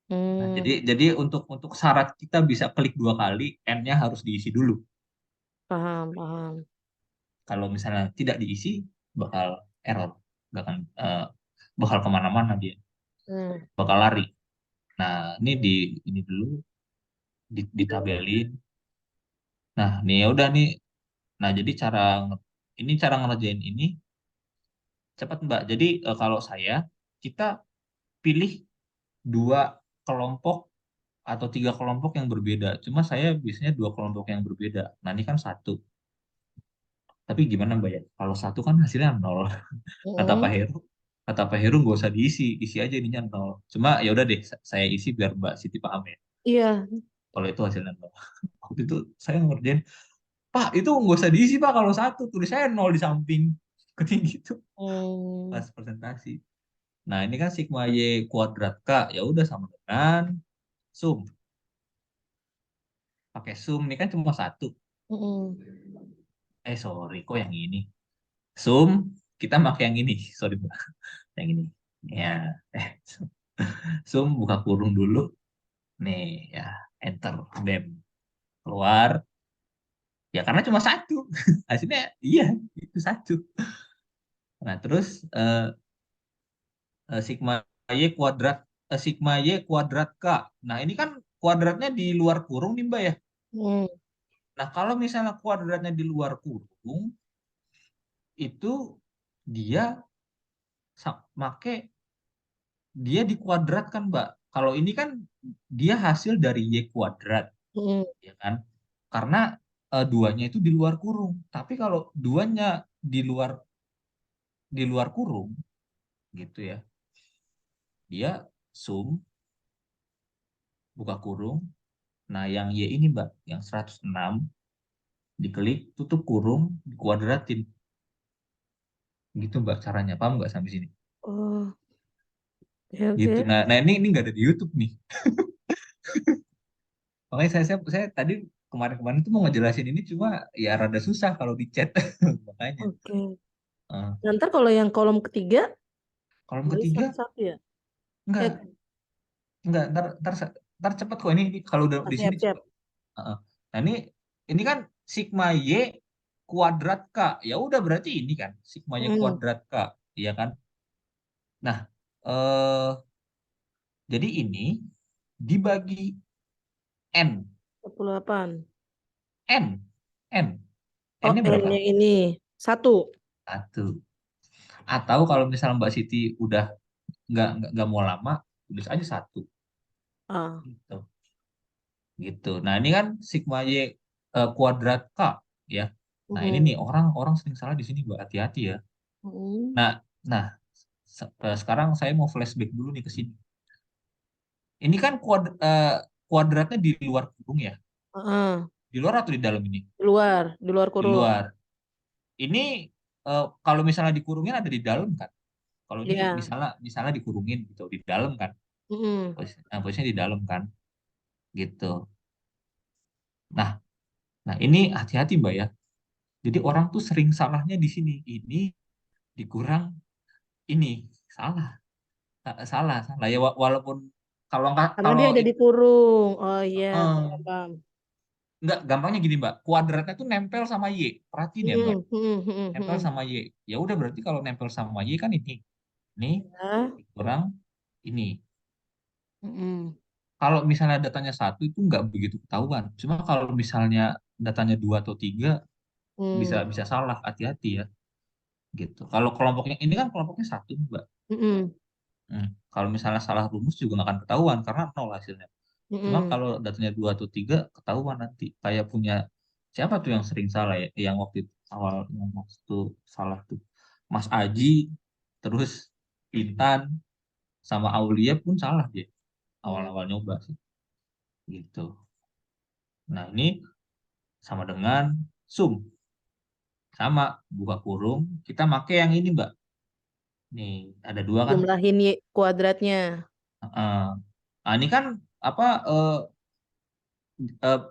Nah, Hmm. jadi untuk syarat kita bisa klik dua kali, N-nya harus diisi dulu. Paham, paham. Kalau misalnya tidak diisi, bakal error, nggak akan bakal kemana-mana dia, Hmm. bakal lari. Nah, ini dulu ditabelin. Nah, nih ya udah nih. Nah, jadi ini cara ngerjain ini cepat Mbak. Jadi kalau saya kita pilih dua kelompok atau 3 kelompok yang berbeda. Cuma saya biasanya 2 kelompok yang berbeda. Nah ini kan satu. Tapi gimana Mbak ya? Kalau satu kan hasilnya nol. Kata Pak Mm-mm. Heru, kata Pak Heru nggak usah diisi, isi aja ininya nol. Cuma ya udah deh, saya isi biar Mbak Siti paham ya. Iya. Kalau itu hasilnya nol. Waktu itu saya ngerjain, Pak itu nggak usah diisi Pak kalau satu, tulis saya nol di samping. Keting gitu Hmm. pas presentasi. Nah ini kan sigma y kuadrat k, ya udah sama dengan sum. Pakai sum ini kan cuma satu. Mm-mm. Sorry kok yang ini. Sum kita pakai yang ini. Sorry Mbak. Yang ini. Ya, sum buka kurung dulu. Nih ya, enter, bam, keluar. Ya karena cuma satu. Hasilnya iya, itu satu. Nah, terus sigma y kuadrat sigma y kuadrat k. Nah, ini kan kuadratnya di luar kurung nih, Mbak ya. Mm. Nah, kalau misalnya kuadratnya di luar kurung, itu dia make dia dikuadratkan, Mbak. Kalau ini kan dia hasil dari y kuadrat, Mm. ya kan? Karena duanya itu di luar kurung. Tapi kalau duanya di luar kurung gitu ya. Dia sum buka kurung. Nah, yang y ini, Mbak, yang 106 diklik, tutup kurung, dikuadratin. Gitu, Mbak, caranya. Paham nggak sampai sini? Oh, ya Gitu. oke. Nah ini nggak ada di YouTube nih. Makanya saya tadi kemarin-kemarin tuh mau ngejelasin ini cuma ya rada susah kalau di chat. Makanya. Oke. Eh, Nanti kalau yang kolom ketiga, kolom berarti ketiga satu-satu ya? Eh, nggak nggak ntar cepet kok ini kalau udah di sini siap-siap. cepet. Heeh. Nah ini kan sigma y kuadrat k, ya udah berarti ini kan sigma y Mm. kuadrat k, iya kan? Nah eh jadi ini dibagi n 48. n n Oh, n-nya berapa? N-nya ini. Satu. Satu. Atau kalau misalnya Mbak Siti udah nggak mau lama, tulis aja satu Ah. gitu. Gitu. Nah ini kan sigma y kuadrat k ya. Nah ini nih Mm. orang-orang sering salah di sini Mbak, hati-hati ya. Mm. Nah nah sekarang saya mau flashback dulu nih ke sini. Ini kan kuadratnya di luar kurung ya. Ah. Di luar atau di dalam ini? Di luar Di kurung. luar. Ini kalau misalnya dikurungin ada di dalam kan? Kalau ini Ya. misalnya misalnya dikurungin gitu di dalam kan? Mm. Posisinya di dalam kan? Gitu. Nah, nah ini hati-hati Mbak ya. Jadi orang tuh sering salahnya di sini. Ini dikurang ini salah, salah, salah ya walaupun kalau nggak Karena dia ada di kurung. Oh iya, eh, paham. nggak gampangnya gini Mbak, kuadratnya tuh nempel sama y. Perhatiin ya Mbak, Mm. Mm. Mm. nempel Mm. sama y. Ya udah berarti kalau nempel sama y kan ini Ya. dikurang ini. Mm. Kalau misalnya datanya satu itu nggak begitu ketahuan. Cuma kalau misalnya datanya dua atau tiga bisa Mm. bisa salah, hati-hati ya. Gitu. Kalau kelompoknya ini kan kelompoknya satu Mbak. Mm. Kalau misalnya salah rumus juga nggak akan ketahuan karena nol hasilnya. Cuma Mm. kalau datanya dua atau tiga ketahuan nanti. Kayak punya siapa tuh yang sering salah ya? Yang waktu itu, awal yang waktu itu salah tuh Mas Aji, terus Intan sama Aulia pun salah dia Mm. awal-awal nyoba sih. Gitu. Nah ini sama dengan sum, sama buka kurung. Kita make yang ini Mbak. Nih ada dua kan? Jumlahin Y kuadratnya. Heeh. Nah, ini kan apa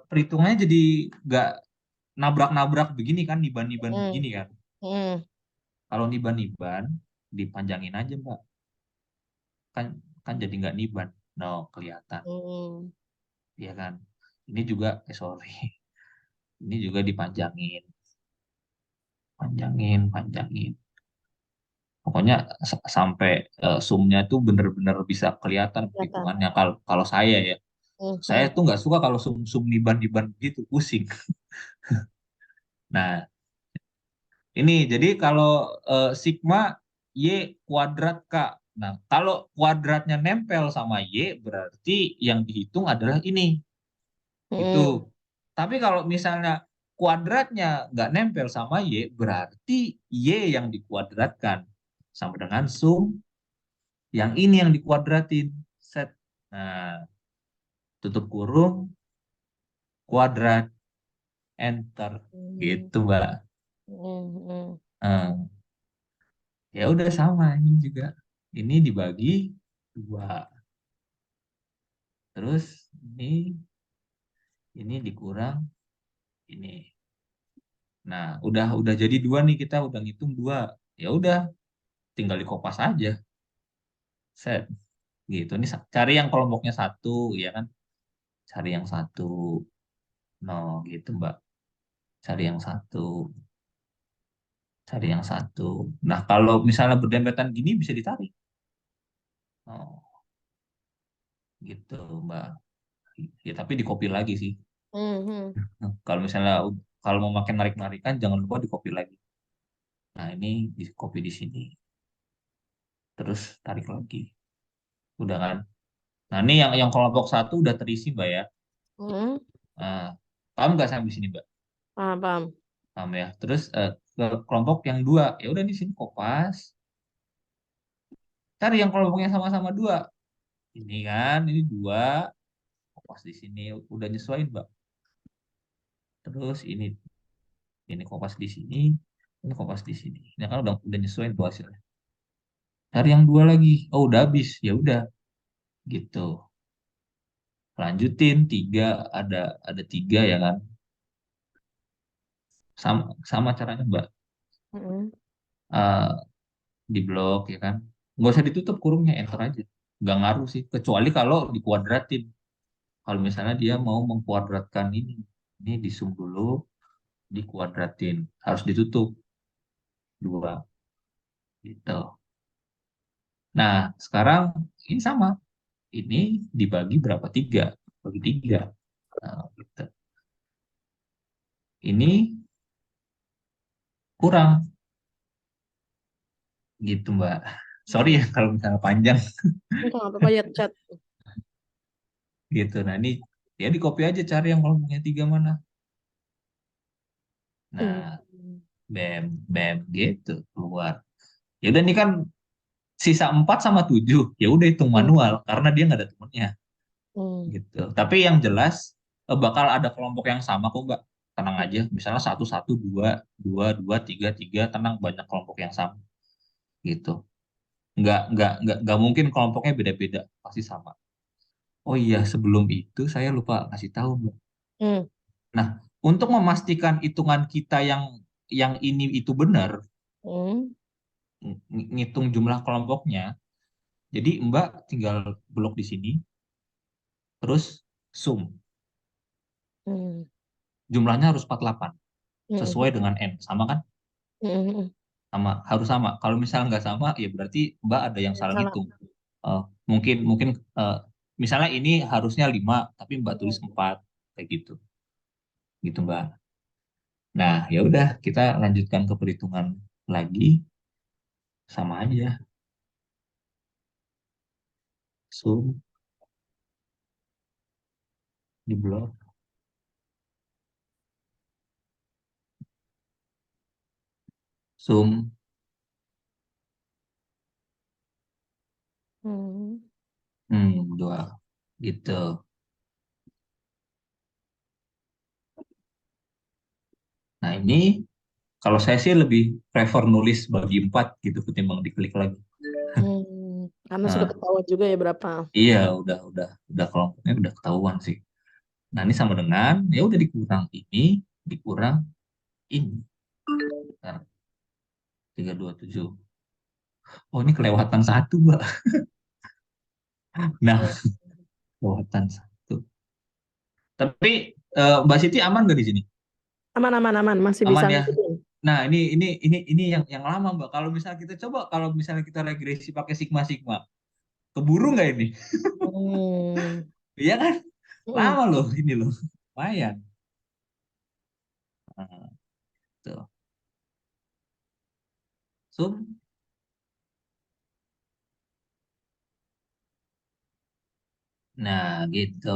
perhitungannya jadi nggak nabrak-nabrak begini kan, niban-niban Mm. begini kan. Mm. Kalau niban-niban dipanjangin aja Mbak, kan kan jadi nggak niban, no kelihatan, Mm. ya kan. Ini juga sorry, ini juga dipanjangin, panjangin. Pokoknya sampai sumnya tuh bener-bener bisa kelihatan Kelihatan. perhitungannya. Kalau kalau saya ya, saya Mhm. tuh nggak suka kalau sum niban-niban gitu, pusing. Nah, ini jadi kalau sigma y kuadrat k. Nah, kalau kuadratnya nempel sama Y, berarti yang dihitung adalah ini. Itu. Mm. Tapi kalau misalnya kuadratnya nggak nempel sama Y, berarti Y yang dikuadratkan. Sama dengan sum yang ini yang dikuadratin. Set. Nah, tutup kurung, kuadrat, enter. Mm. Gitu, Mbak. Mm. Mm. Nah, ya udah sama ini juga. Ini dibagi dua. Terus ini dikurang ini. Nah, udah jadi dua nih, kita udah ngitung dua. Ya udah, tinggal dikopas aja. Set gitu. Ini cari yang kelompoknya satu, ya kan? Cari yang satu. No, gitu, Mbak. Cari yang satu. Cari yang satu. Nah, kalau misalnya berdempetan gini bisa ditarik. Oh, gitu, Mbak. Ya, tapi di copy lagi sih. Mm. Nah, kalau misalnya kalau mau makin narik-narikan, jangan lupa di copy lagi. Nah, ini di copy di sini. Terus tarik lagi. Udah kan? Nah, ini yang kelompok satu udah terisi, Mbak ya. Mm. Nah, paham nggak sampai sini, Mbak? Paham, paham. Paham ya. Terus ke kelompok yang dua, ya udah di sini kopas. Cari yang kelompoknya sama-sama dua. Ini kan, ini dua, kopas di sini. Udah nyesuaiin, Mbak. Terus ini kopas di sini, ini kopas di sini. Ini kan udah nyesuaiin tuh hasilnya. Cari yang dua lagi. Oh, udah habis. Ya udah, gitu. Lanjutin tiga, ada tiga ya kan. Sama caranya, Mbak. Mm. Eh, di blok ya kan. Nggak usah ditutup kurungnya, enter aja. Nggak ngaruh sih, kecuali kalau dikuadratin. Kalau misalnya dia mau mengkuadratkan ini di sum dulu, dikuadratin. Harus ditutup dua, gitu. Nah, sekarang ini sama. Ini dibagi berapa? Tiga. Bagi tiga. Nah, gitu. Ini kurang, gitu Mbak. Sorry Mm. ya kalau misalnya panjang, Enggak apa-apa ya, chat. gitu. Nah, ini ya di copy aja, cari yang kelompoknya tiga mana. Mm. Nah, bam, bam, gitu keluar. Ya udah, ini kan sisa 4 sama 7. Ya udah hitung Mm. manual karena dia nggak ada temennya, Mm. gitu. Tapi yang jelas bakal ada kelompok yang sama kok, Mbak. Tenang aja. Misalnya satu satu dua dua dua tiga tiga, tenang, banyak kelompok yang sama, gitu. Nggak mungkin kelompoknya beda-beda, pasti sama. Oh iya, sebelum itu saya lupa kasih tahu, Mbak. Mm. Nah, untuk memastikan hitungan kita yang ini itu benar, Mm. ngitung jumlah kelompoknya. Jadi Mbak tinggal blok di sini, terus sum. Mm. Jumlahnya harus 48, Mm. sesuai dengan N. Sama kan? Mm. Sama, harus sama. Kalau misalnya nggak sama, ya berarti Mbak ada yang Yang salah salah. ngitung. Eh, mungkin mungkin misalnya ini harusnya 5, tapi Mbak tulis Mm. 4, kayak gitu. Gitu, Mbak. Nah, ya udah, kita lanjutkan ke perhitungan lagi. Sama aja. Sum di blok. Sum. Mm. Dua. Gitu. Nah, ini kalau saya sih lebih prefer nulis bagi 4 gitu ketimbang diklik lagi. Mm. Karena sudah Nah, ketahuan juga ya berapa. iya, udah kelompoknya udah ketahuan sih. Nah, ini sama dengan ya udah dikurang ini, dikurang ini. Nah, 327. Oh, ini kelewatan satu, Mbak. Nah, Mm. kelewatan satu. Tapi Mbak Siti aman nggak di sini? Aman, aman, aman. Masih bisa Aman ya. ngikutin. Nah, ini yang lama, Mbak. Kalau misalnya kita coba, kalau misalnya kita regresi pakai sigma sigma, keburu nggak ini? Hmm. Iya kan? Mm. Lama loh ini loh. Lumayan. Nah, tuh. Sum Nah, gitu.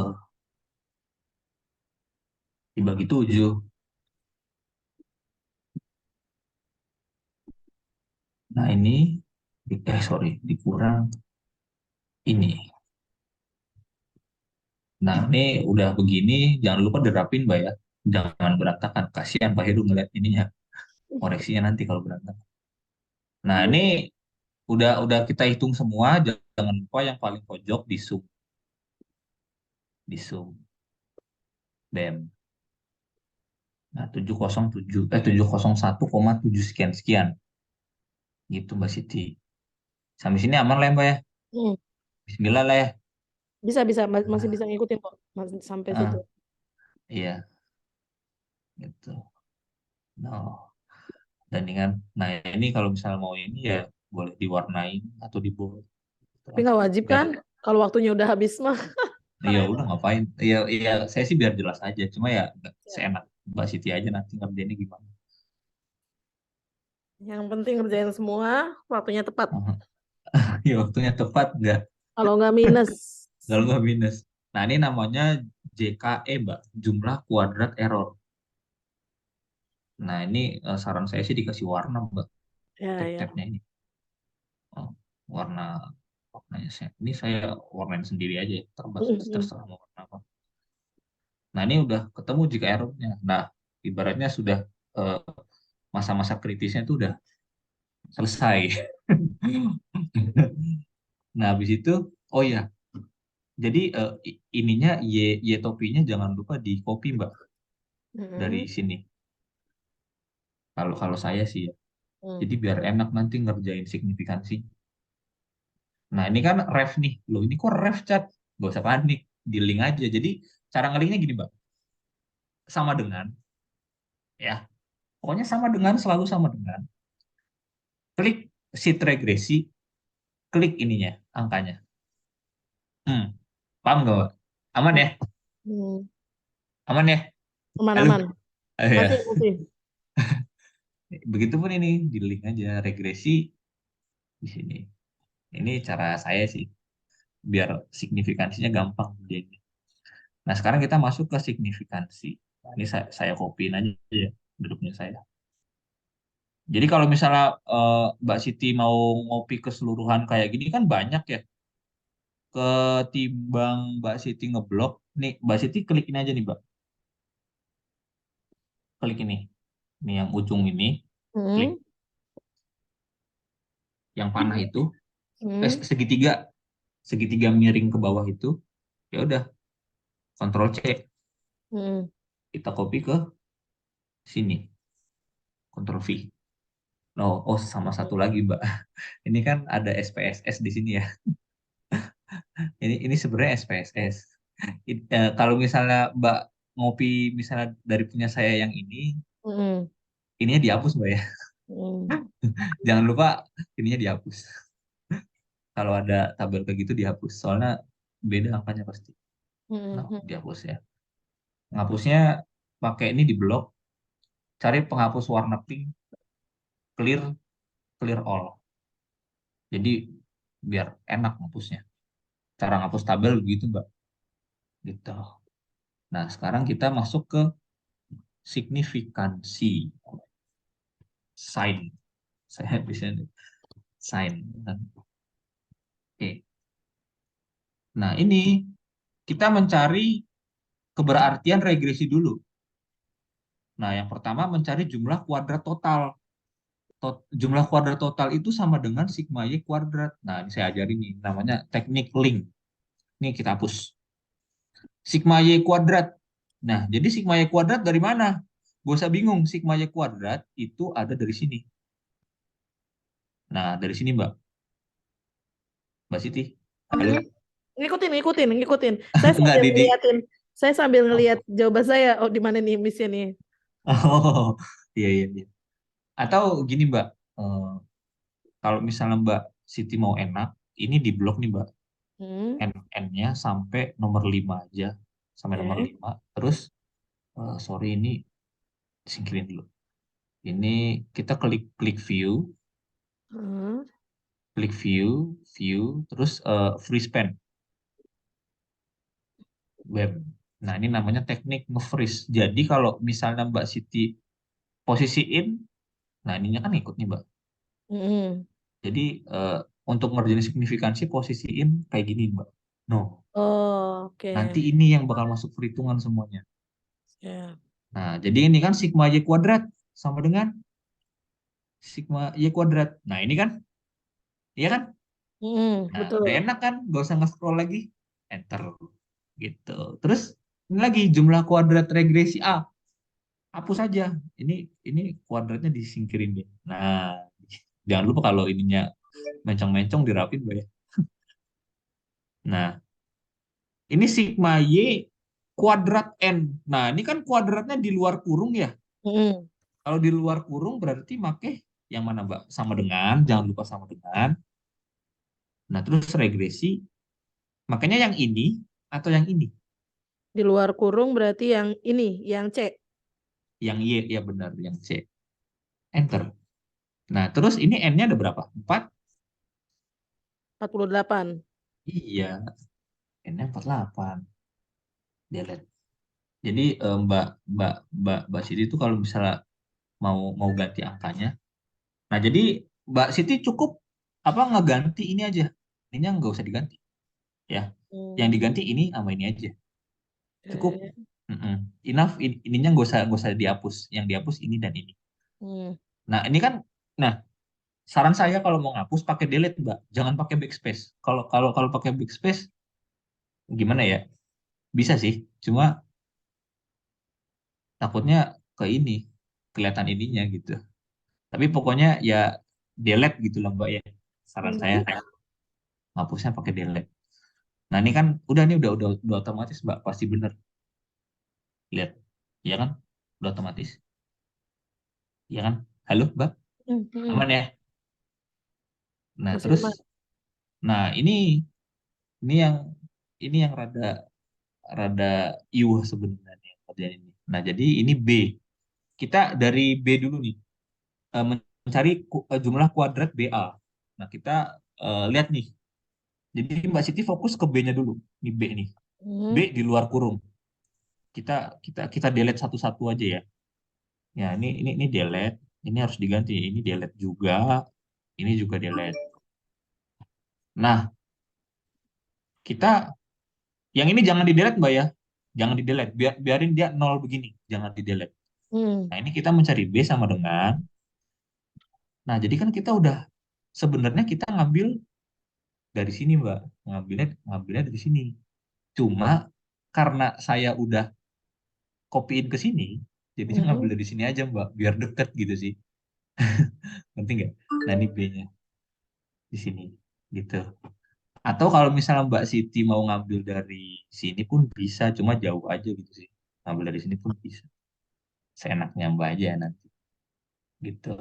Dibagi 7. Nah, ini, sorry, dikurang ini. Nah, ini udah begini, jangan lupa derapin, Mbak ya. Jangan berantakan. Kasihan Pak Heru ngeliat ininya, koreksinya nanti kalau berantakan. Nah, ini udah kita hitung semua, jangan lupa yang paling pojok di sum BEM. Nah, 701,7 sekian sekian gitu Mbak Siti. Sampai sini aman lah ya, Mbak ya. Hmm. Bismillah lah ya. Bisa bisa masih Nah, bisa ngikutin kok masih sampai situ. ah, iya gitu. Nah, dengan nah ini kalau misalnya mau ini ya boleh diwarnain atau di bold gitu Tapi kan. nggak wajib Biar kan kalau waktunya udah habis mah. ya Karena udah ngapain. Ya ya saya sih biar jelas aja. Cuma ya ya, seenak Mbak Siti aja nanti ngerjainnya gimana. yang penting ngerjain semua waktunya tepat. Ya waktunya tepat nggak? Kalau nggak minus. Kalau nggak minus. Nah ini namanya JKE Mbak, jumlah kuadrat error. Nah ini saran saya sih dikasih warna Mbak, Ya ya. tab-tabnya ini. Oh, warna warnanya saya. Ini saya warnain sendiri aja ya, Mm-mm. terserah mau warna apa. Nah ini udah ketemu jika errornya. Nah ibaratnya sudah eh, masa-masa kritisnya itu udah selesai. Nah habis itu, oh ya, jadi ininya y topinya jangan lupa di copy Mbak dari Mm-mm. sini. Kalau kalau saya sih ya. Mm. Jadi biar enak nanti ngerjain signifikansi. Nah, ini kan ref nih. Loh, ini kok ref chat? Gak usah panik. Di link aja. Jadi, cara ngelinknya gini, Mbak. Sama dengan, ya. Pokoknya sama dengan, selalu sama dengan. Klik sheet regresi, klik ininya, angkanya. Hmm, paham nggak, Mbak? Aman ya? Mm. Aman ya? Halo? Aman-aman. Ya. Masih masih. Begitupun ini, di link aja. Regresi di sini. Ini cara saya sih. Biar signifikansinya gampang. Nah, sekarang kita masuk ke signifikansi. Nah, ini saya copyin aja ya, grupnya saya. Jadi kalau misalnya Mbak Siti mau ngopi keseluruhan kayak gini kan banyak ya. Ketimbang Mbak Siti ngeblok, nih Mbak Siti klik ini aja nih Mbak. Klik ini. Ini yang ujung ini, klik Mm. yang panah itu, Mm. segitiga, segitiga miring ke bawah itu. Ya udah, Ctrl C, Mm. kita copy ke sini, Ctrl V. Oh, oh sama satu lagi Mbak. Ini kan ada SPSS di sini ya. Ini sebenarnya SPSS. Kalau misalnya Mbak ngopi misalnya dari punya saya yang Mm. ininya dihapus Mbak ya. Mm. Jangan lupa ininya dihapus. Kalau ada tabel kayak gitu dihapus. Soalnya beda angkanya pasti. Mm. Nah, Mm. dihapus ya. Menghapusnya pakai ini di blok. Cari penghapus warna pink, clear, clear all. Jadi biar enak menghapusnya. Cara ngapus tabel begitu Mbak. Gitu. Nah, sekarang kita masuk ke signifikansi. Sign. Saya bisa sign. Oke. Nah, ini kita mencari keberartian regresi dulu. Nah, yang pertama mencari jumlah kuadrat total. Jumlah kuadrat total itu sama dengan sigma Y kuadrat. Nah, ini saya ajarin nih, namanya teknik link. Ini kita hapus. Sigma Y kuadrat. Nah, jadi sigma Y kuadrat dari mana? Gak usah bingung, sigma Y kuadrat itu ada dari sini. Nah, dari sini Mbak. Mbak Siti. Halo? Mm. Ngikutin, ngikutin, ngikutin. Saya Enggak, sambil Didi. ngeliatin, saya sambil ngeliat jawaban saya. Oh, di mana nih missnya nih? Oh, iya, iya, iya. Atau gini Mbak, eh, kalau misalnya Mbak Siti mau enak, ini di blok nih Mbak. Hmm. N-nya sampai nomor 5 aja. Sampai nomor Oke. 5. Terus, sorry ini singkirin dulu. Ini kita klik klik view, Hmm. klik view, view, terus free span. web. Nah, ini namanya teknik nge-freeze. Jadi kalau misalnya Mbak Siti posisiin, nah ininya kan ikut nih Mbak. Mm-mm. Jadi eh, untuk ngerjain signifikansi posisiin kayak gini Mbak. No, Oh, nanti oke. ini yang bakal masuk perhitungan semuanya. Ya. Nah, jadi ini kan sigma Y kuadrat sama dengan sigma Y kuadrat. Nah, ini kan, iya kan? Nah, udah Betul. enak kan? Gak usah nge-scroll lagi. Enter. Gitu. Terus, ini lagi jumlah kuadrat regresi A. Hapus saja. Ini kuadratnya disingkirin deh. Nah, jangan lupa kalau ininya mencong-mencong dirapin, Mbak ya. Nah, ini sigma Y kuadrat N. Nah, ini kan kuadratnya di luar kurung ya. Mm-mm. Kalau di luar kurung berarti make yang mana, Mbak? Sama dengan, jangan lupa sama dengan. Nah, terus regresi, makanya yang ini atau yang ini? Di luar kurung berarti yang ini, yang C, Yang Y, ya benar, yang C. Enter. Nah, terus ini N-nya ada berapa? 4. 48. Iya, N-nya 48. Delete. Jadi Mbak Mbak Mbak Siti itu kalau misalnya mau mau ganti angkanya, nah jadi Mbak Siti cukup apa ngeganti ini aja, ininya nggak usah diganti ya, yang Hmm. diganti ini sama ini aja cukup. Oke. Mm-mm. Enough, ininya nggak usah dihapus, yang dihapus ini dan ini. Hmm. Nah ini kan, nah saran saya kalau mau ngapus pakai delete Mbak, jangan pakai backspace. Kalau kalau kalau pakai backspace gimana ya, bisa sih, cuma takutnya ke ini kelihatan ininya gitu. Tapi pokoknya ya delete gitu lah Mbak ya. Saran saya Hmm. hapusnya pakai delete. Nah ini kan udah nih udah otomatis Mbak, pasti bener. Lihat, ya kan? Udah otomatis, ya kan? Halo Mbak, Hmm. aman ya? Nah Masih terus, aman. nah ini yang ini yang rada rada iuh sebenarnya kerjaan ini. Nah jadi ini B. Kita dari B dulu nih, mencari jumlah kuadrat BA. Nah kita lihat nih. Jadi Mbak Siti fokus ke B-nya dulu. Ini B nih. B Hmm. di luar kurung. Kita delete satu-satu aja ya. Ya, ini delete, ini harus diganti. Ini delete juga, ini juga delete. Nah, kita yang ini jangan di delete Mbak ya. Jangan di delete, biarin dia nol begini, jangan di delete. Hmm. Nah, ini kita mencari B sama dengan. Nah, jadi kan kita udah sebenarnya kita ngambil dari sini Mbak. Ngambilnya dari sini. Cuma karena saya udah kopiin ke sini, jadinya ngambil Hmm. dari sini aja Mbak, biar deket gitu sih. Ngerti nggak? Nah, ini B-nya di sini gitu. Atau kalau misalnya Mbak Siti mau ngambil dari sini pun bisa, cuma jauh aja gitu sih. Ngambil dari sini pun bisa. Seenaknya Mbak aja nanti gitu.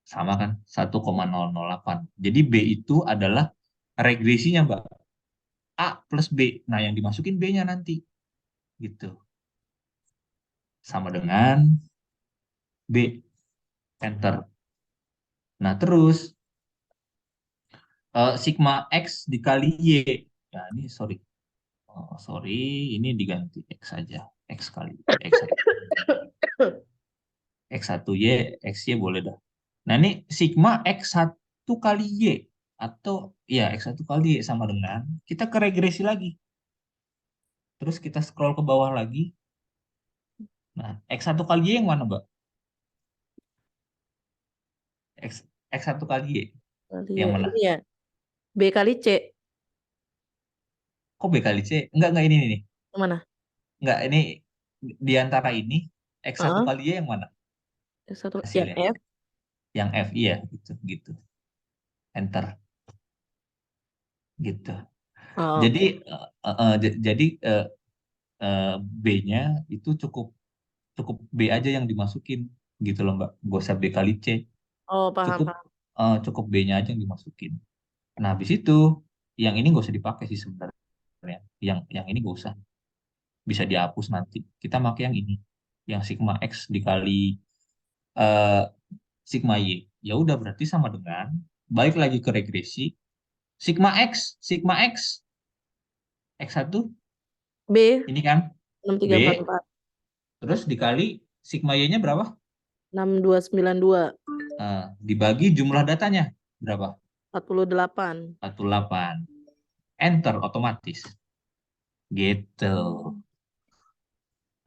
Sama kan 1,008. Jadi B itu adalah regresinya Mbak. A plus B. Nah, yang dimasukin B-nya nanti gitu. Sama dengan B, enter. Nah, terus sigma X dikali Y. Ya, ini sorry. Oh, sorry, ini diganti X saja. X kali X1. X1Y, XY boleh dah. Nah, ini sigma X1 kali Y. Atau, ya, X1 kali Y sama dengan, kita ke regresi lagi. Terus kita scroll ke bawah lagi. Nah, X1 kali Y yang mana, Mbak? X, X1 kali Y. Kali ya. Yang mana? Ini ya. B kali C. Kok B kali C? Enggak, ini nih. Yang mana? Enggak, ini di antara ini, X1 Heeh. kali Y yang mana Satu yang hasilnya? F. Yang F, iya, gitu, gitu. Enter, gitu. Oh, Jadi, oke. jadi B-nya itu cukup cukup B aja yang dimasukin gitu loh Mbak. Gak usah B kali C. Oh, paham, Cukup paham. cukup B-nya aja yang dimasukin. Nah, habis itu yang ini gak usah dipakai sih sebenarnya. Yang ini gak usah. Bisa dihapus nanti. Kita pakai yang ini. Yang sigma X dikali eh, sigma Y. Ya udah berarti sama dengan balik lagi ke regresi sigma X, X1 B Ini kan B, 6344 terus dikali sigma Y-nya berapa? 6292 Dibagi jumlah datanya berapa? 48. 48. Enter otomatis. Gitu.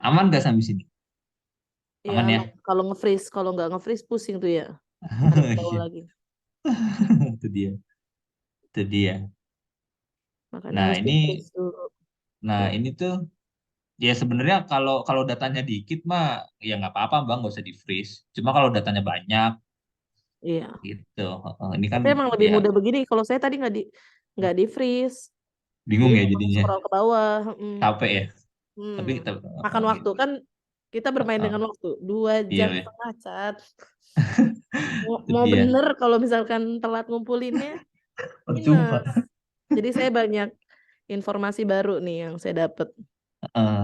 Aman nggak sampai sini? Iya Aman aman. ya? Kalau nge-freeze, kalau nggak nge-freeze pusing tuh ya. Tarik ke bawah Iya, lagi. itu dia. Itu dia. Makanya Nah, mesti ini freeze dulu. nah Tuh. ini tuh ya sebenarnya kalau kalau datanya dikit mah ya nggak apa-apa Bang, nggak usah di-freeze. Cuma kalau datanya banyak Iya. gitu. Ini kan Tapi emang lebih ya mudah begini. Kalau saya tadi nggak di freeze. bingung Jadi ya memang jadinya. scroll ke bawah. Capek ya. Tapi Hmm. Makan waktu gitu. kan, kita bermain Heeh. dengan waktu 2 jam Iya, setengah cat. Mau, itu mau dia. bener kalau misalkan telat ngumpulinnya Percuma. minus. Jadi saya banyak informasi baru nih yang saya dapat.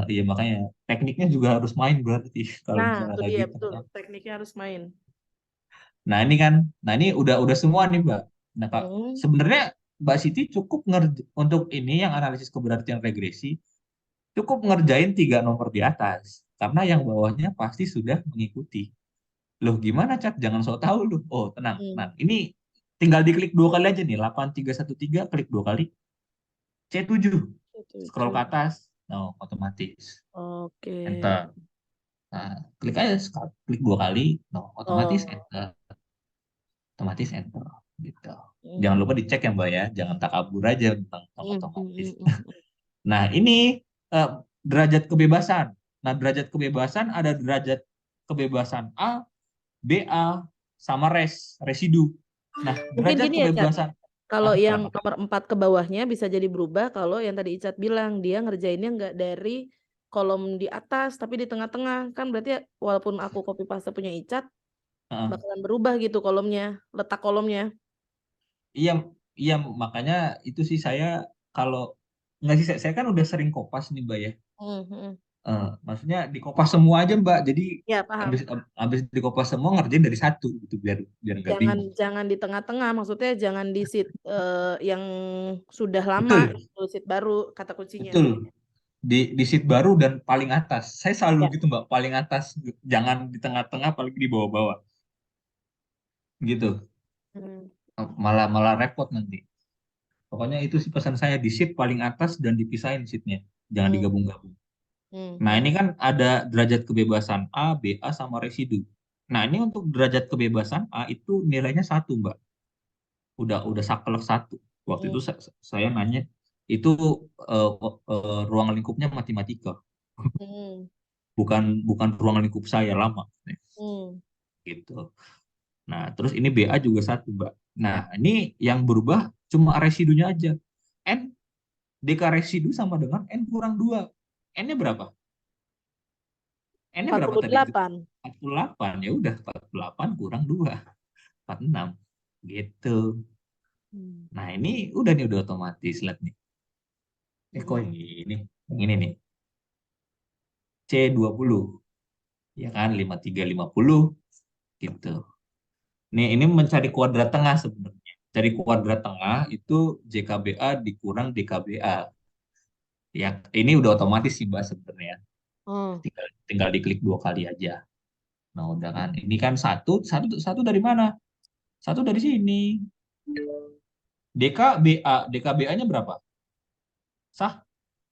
Iya makanya tekniknya juga harus main berarti kalau Nah, misalnya itu kayak dia gitu. betul. Tekniknya harus main. Nah ini kan, nah ini udah semua nih Mbak. Nah Kak, Hmm. sebenarnya Mbak Siti cukup untuk ini yang analisis keberartian regresi, cukup ngerjain 3 nomor di atas, karena yang bawahnya pasti sudah mengikuti. Loh gimana Cat? Jangan sok tahu loh. Oh tenang. Nah Hmm. ini tinggal diklik 2 kali aja nih, 8313 klik 2 kali, C7, scroll ke 7. atas, no otomatis, Oke. enter. Nah, klik aja, klik 2 kali, no otomatis Oh. enter. Otomatis enter gitu. Jangan lupa Hmm. dicek ya Mbak ya, jangan takabur aja tentang Hmm, hmm, otomatis. hmm, hmm. Nah ini eh, derajat kebebasan. Nah derajat kebebasan ada derajat kebebasan A, BA, sama residu. Nah Mungkin derajat gini ya, Cat. kebebasan Kalau yang kenapa? nomor 4 ke bawahnya bisa jadi berubah kalau yang tadi Icat bilang dia ngerjainnya nggak dari kolom di atas tapi di tengah-tengah. Kan berarti walaupun aku copy paste punya Icat Heeh. bakalan berubah gitu kolomnya, letak kolomnya. Iya, iya makanya itu sih saya kalau nggak sih saya kan udah sering kopas nih Mbak ya. Hmm, hmm. Maksudnya dikopas semua aja Mbak. Jadi Ya, habis paham. habis dikopas semua ngerjain dari satu gitu biar biar nggak Jangan bingung. jangan di tengah-tengah, maksudnya jangan di sheet yang sudah lama, Betul, itu sheet baru kata kuncinya. betul. Di sheet baru dan paling atas. Saya selalu Ya. gitu Mbak, paling atas, jangan di tengah-tengah, paling di bawah-bawah. Gitu. Hmm, Malah malah repot nanti. Pokoknya itu sih pesan saya di sheet paling atas dan dipisahin sheetnya. Jangan hmm, digabung-gabung. hmm, Nah, ini hmm, kan ada derajat kebebasan A, B, A sama residu. Nah, ini untuk derajat kebebasan A itu nilainya 1, Mbak. Udah saklek 1. Waktu hmm, itu saya nanya itu ruang lingkupnya matematika, hmm, bukan bukan ruang lingkup saya lama hmm. gitu. Nah, terus ini BA juga 1, Mbak. Nah, ini yang berubah cuma residunya aja. N DK residu sama dengan N kurang 2. N-nya berapa? N-nya berapa tadi? 48. 48. Ya udah 48 kurang 2, 46. Gitu. Hmm, Nah, ini udah nih udah otomatis lihat nih. Kok hmm, yang ini? Yang ini nih. C20. Ya kan 5350 gitu. Nih, ini mencari kuadrat tengah sebenarnya. Cari kuadrat tengah itu JKBA dikurang DKBA. Ya, ini udah otomatis sih Mbak sebenarnya. hmm. Tinggal diklik 2 kali aja. Nah, udah kan. Ini kan satu dari mana? Satu dari sini. DKBA-nya berapa? Sah?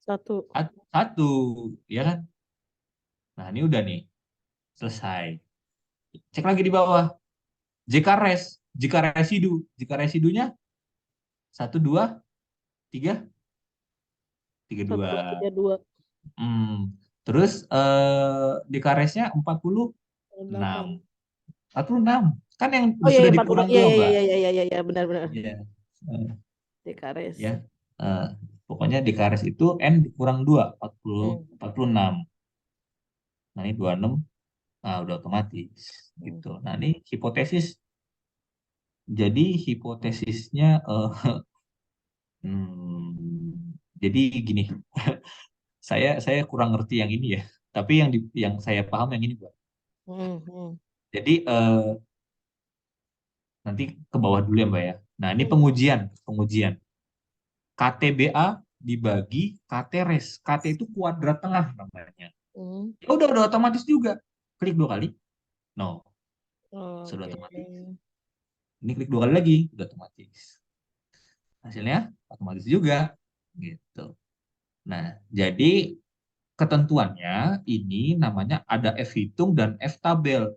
Satu. Satu, ya kan? Nah, ini udah nih, selesai. Cek lagi di bawah. JK res, jika residunya satu dua tiga tiga Satu, dua. dua, tiga, dua. Terus JK resnya 46. 48. 46. Kan yang Oh iya, sudah iya 40. dikurang Iya, dua, iya, iya, Mbak. iya, iya, iya, iya, benar-benar. Iya. Eh, DKRS. ya. Eh, Pokoknya JK res itu N dikurang 2, Hmm, 46. Nah, ini 26. Nah, udah otomatis hmm, gitu. Nah, ini hipotesis. Jadi hipotesisnya jadi gini, saya kurang ngerti yang ini ya. Tapi yang saya paham yang ini, Pak. hmm, hmm. Jadi nanti ke bawah dulu ya, Mbak ya. Nah, ini Hmm. pengujian. KTBA dibagi KT res. KT itu kuadrat tengah namanya. Hmm. Ya udah otomatis juga. Klik 2 kali. No, sudah Oke. otomatis. Ini klik 2 kali lagi, udah otomatis. Hasilnya otomatis juga. Gitu. Nah, jadi ketentuannya ini namanya ada F hitung dan F tabel.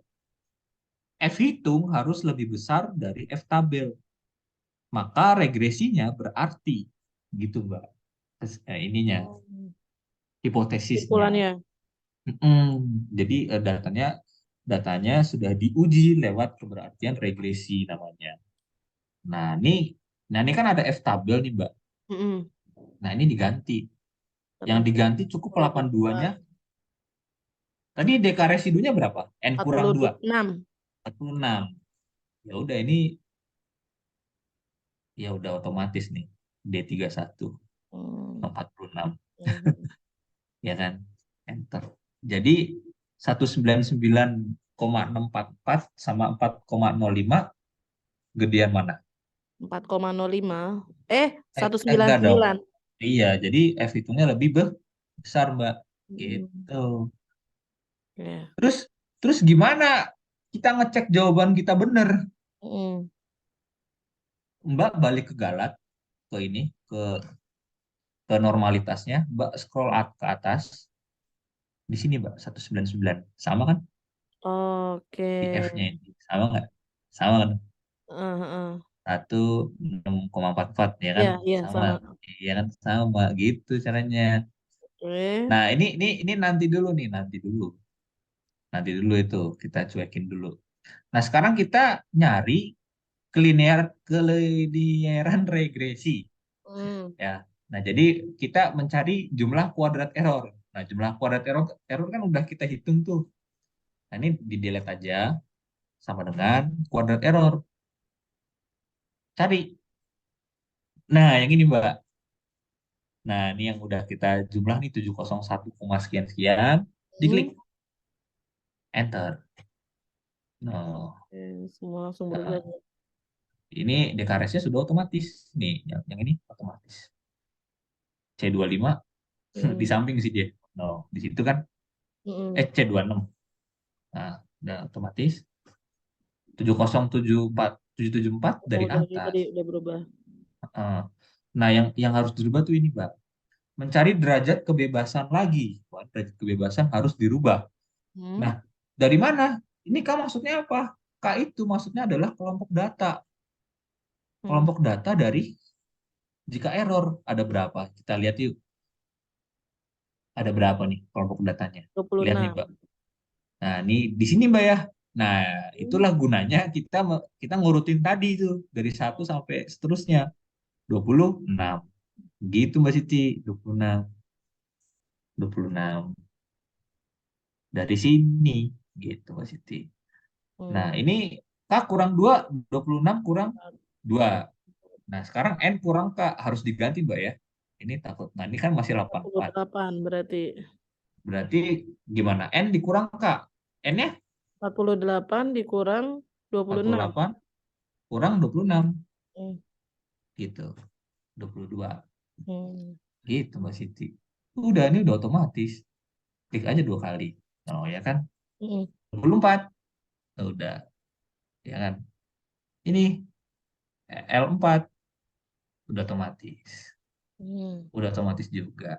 F hitung harus lebih besar dari F tabel. Maka regresinya berarti gitu, Mbak. Ininya, Oh, hipotesisnya. kesimpulannya. Jadi datanya sudah diuji lewat keberartian regresi namanya. Nah, ini kan ada F tabel nih, Mbak. Mm-mm. Nah, ini diganti. Yang 80 diganti cukup lebih 82-nya. kuat. Tadi DK residunya berapa? N kurang 2. 46. 46. Ya udah ini ya udah otomatis nih. D31 Hmm. 46. Hmm. Ya kan? Enter. Jadi 199,644 sama 4,05 gedean mana? 4,05. Enggak dong. 199. Iya, jadi F hitungnya lebih besar, Mbak. Hmm. Gitu. Ya. Terus terus gimana kita ngecek jawaban kita bener? Hmm. Mbak balik ke Galat, ke ini, ke normalitasnya, Mbak scroll ke atas. Di sini, Mbak, 199. Sama kan? Oke. Di F-nya ini. Sama nggak? Sama kan? Heeh. 16,44 ya kan? Ya, ya Sama. sama. Iya kan sama gitu caranya. Oke. Nah, ini nanti dulu nih, nanti dulu. Nanti dulu itu kita cuekin dulu. Nah, sekarang kita nyari kelinearan regresi Hmm. ya. Nah, jadi kita mencari jumlah kuadrat error. Nah, jumlah kuadrat error kan udah kita hitung tuh. Nah, ini di delete aja sama dengan kuadrat error. Cari. Nah, yang ini, Mbak. Nah, ini yang udah kita jumlah nih 701, sekian sekian. Diklik Hmm. enter. Nah, Oke, semua langsung berubah. nah, ini DKRS-nya sudah otomatis. Nih, yang ini otomatis. C25 di Hmm. samping sih dia. No, di situ kan Hmm. C26. Nah, udah otomatis 7074774 dari Ketemu lagi atas. tadi udah berubah. Heeh. Nah, yang harus dirubah tuh ini, Mbak. Mencari derajat kebebasan lagi. Wah, derajat kebebasan harus dirubah. Hmm. Nah, dari mana? Ini Kak maksudnya apa? Kak itu maksudnya adalah kelompok data. Hmm. Kelompok data dari jika error ada berapa? Kita lihat yuk. Ada berapa nih kelompok datanya? Lihat nih, 26. Mbak. Nah, ini di sini, Mbak ya. Nah, Hmm. itulah gunanya kita ngurutin tadi tuh dari 1 sampai seterusnya 26. Gitu Mbak Siti, 26, 26 dari sini gitu Mbak Siti. Nah, Hmm. ini K kurang 2, 26 kurang 2. Nah, sekarang N kurang K harus diganti Mbak ya. Ini takut. Nah, ini kan masih 84. 48 berarti. Berarti gimana? N dikurang K. N-nya 48 dikurang 26. 48 kurang 26 Hmm. gitu. 22 Hmm. gitu Mbak Siti. Udah ini udah otomatis. Klik aja 2 kali. Oh ya kan? Hmm. 24. Udah ya kan? Ini L4 udah otomatis. Hmm. Udah otomatis juga.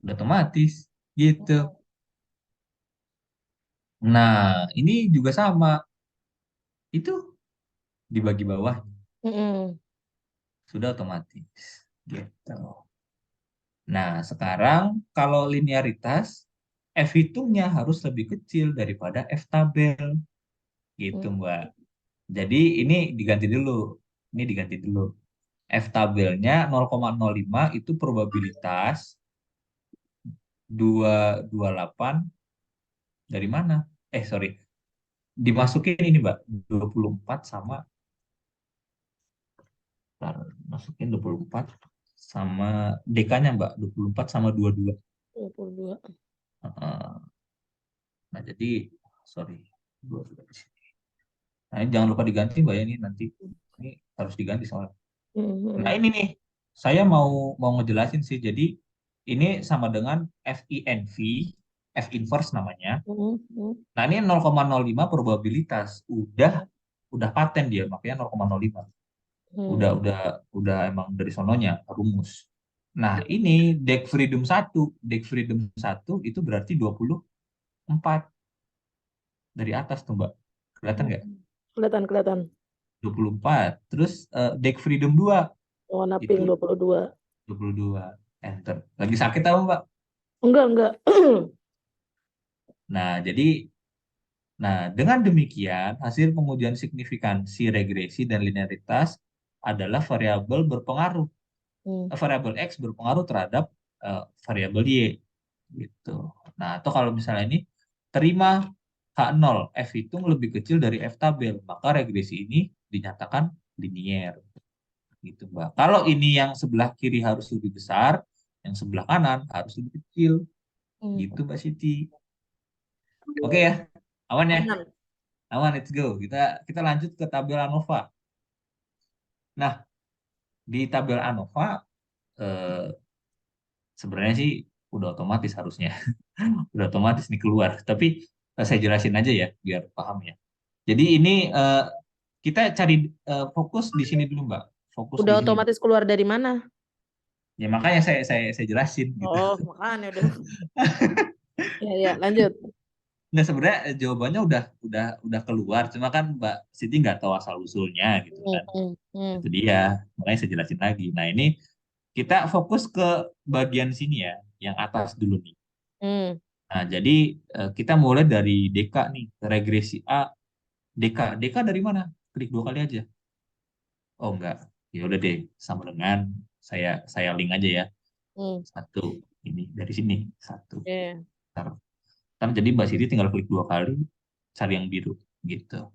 Udah otomatis gitu. Nah, ini juga sama. Itu dibagi bawah Hmm. sudah otomatis gitu. Nah, sekarang kalau linearitas F hitungnya harus lebih kecil daripada F tabel gitu, Hmm. Mbak. Jadi ini diganti dulu. Ini diganti dulu. F tabelnya 0,05 itu probabilitas 228 dari mana? Sorry. Dimasukin ini, Mbak. 24 sama bentar, masukin 24 sama DK-nya, Mbak. 24 sama 22. 22. Heeh. Nah, jadi sorry. 22 di sini. Nah, ini jangan lupa diganti, Mbak ya, ini nanti ini harus diganti soalnya. Nah, Hmm. ini nih. saya mau ngejelasin sih. Jadi ini sama dengan FINV, F inverse namanya. Hmm, hmm, Nah, ini 0,05 probabilitas. Udah paten dia, makanya 0,05. hmm, Udah emang dari sononya rumus. Nah, ini deck freedom 1 itu berarti 24 dari atas tuh, Mbak. Kelihatan nggak? hmm. Kelihatan, kelihatan. 24. Terus deck freedom 2 Warna pink itu 22. 22. Enter. Lagi sakit apa, Mbak? Enggak, enggak. Nah, dengan demikian hasil pengujian signifikansi, regresi dan linearitas adalah Hmm, variabel X berpengaruh terhadap variabel Y gitu. Nah, atau kalau misalnya ini terima H0, F hitung lebih kecil dari F tabel, maka regresi ini dinyatakan linier gitu, Mbak. Kalau ini yang sebelah kiri harus lebih besar, yang sebelah kanan harus lebih kecil hmm. gitu, Mbak Siti. Oke ya, aman ya? Aman. Aman, let's go. Kita kita lanjut ke tabel ANOVA. Nah, di tabel ANOVA eh, sebenarnya sih udah otomatis harusnya. Udah otomatis nih keluar. Tapi saya jelasin aja ya biar paham ya. Jadi ini kita cari fokus di sini dulu, Mbak. Fokus Udah di sini dulu. otomatis keluar dari mana? Ya makanya saya jelasin gitu. Oh, makanya udah. Ya, ya, lanjut. Nah, sebenarnya jawabannya udah keluar, cuma kan Mbak Siti nggak tahu asal usulnya gitu Hmm, kan. hmm, hmm, Itu dia, makanya saya jelasin lagi. Nah, ini kita fokus ke bagian sini ya, yang atas dulu nih. hmm. Nah, jadi kita mulai dari DK nih, regresi A, DK. DK dari mana? Klik 2 kali aja. Oh enggak, ya udah deh, sama dengan saya link aja ya. Hmm. Satu, ini dari sini, satu. Ya. Ntar, ntar jadi Mbak Siti tinggal klik 2 kali, cari yang biru gitu.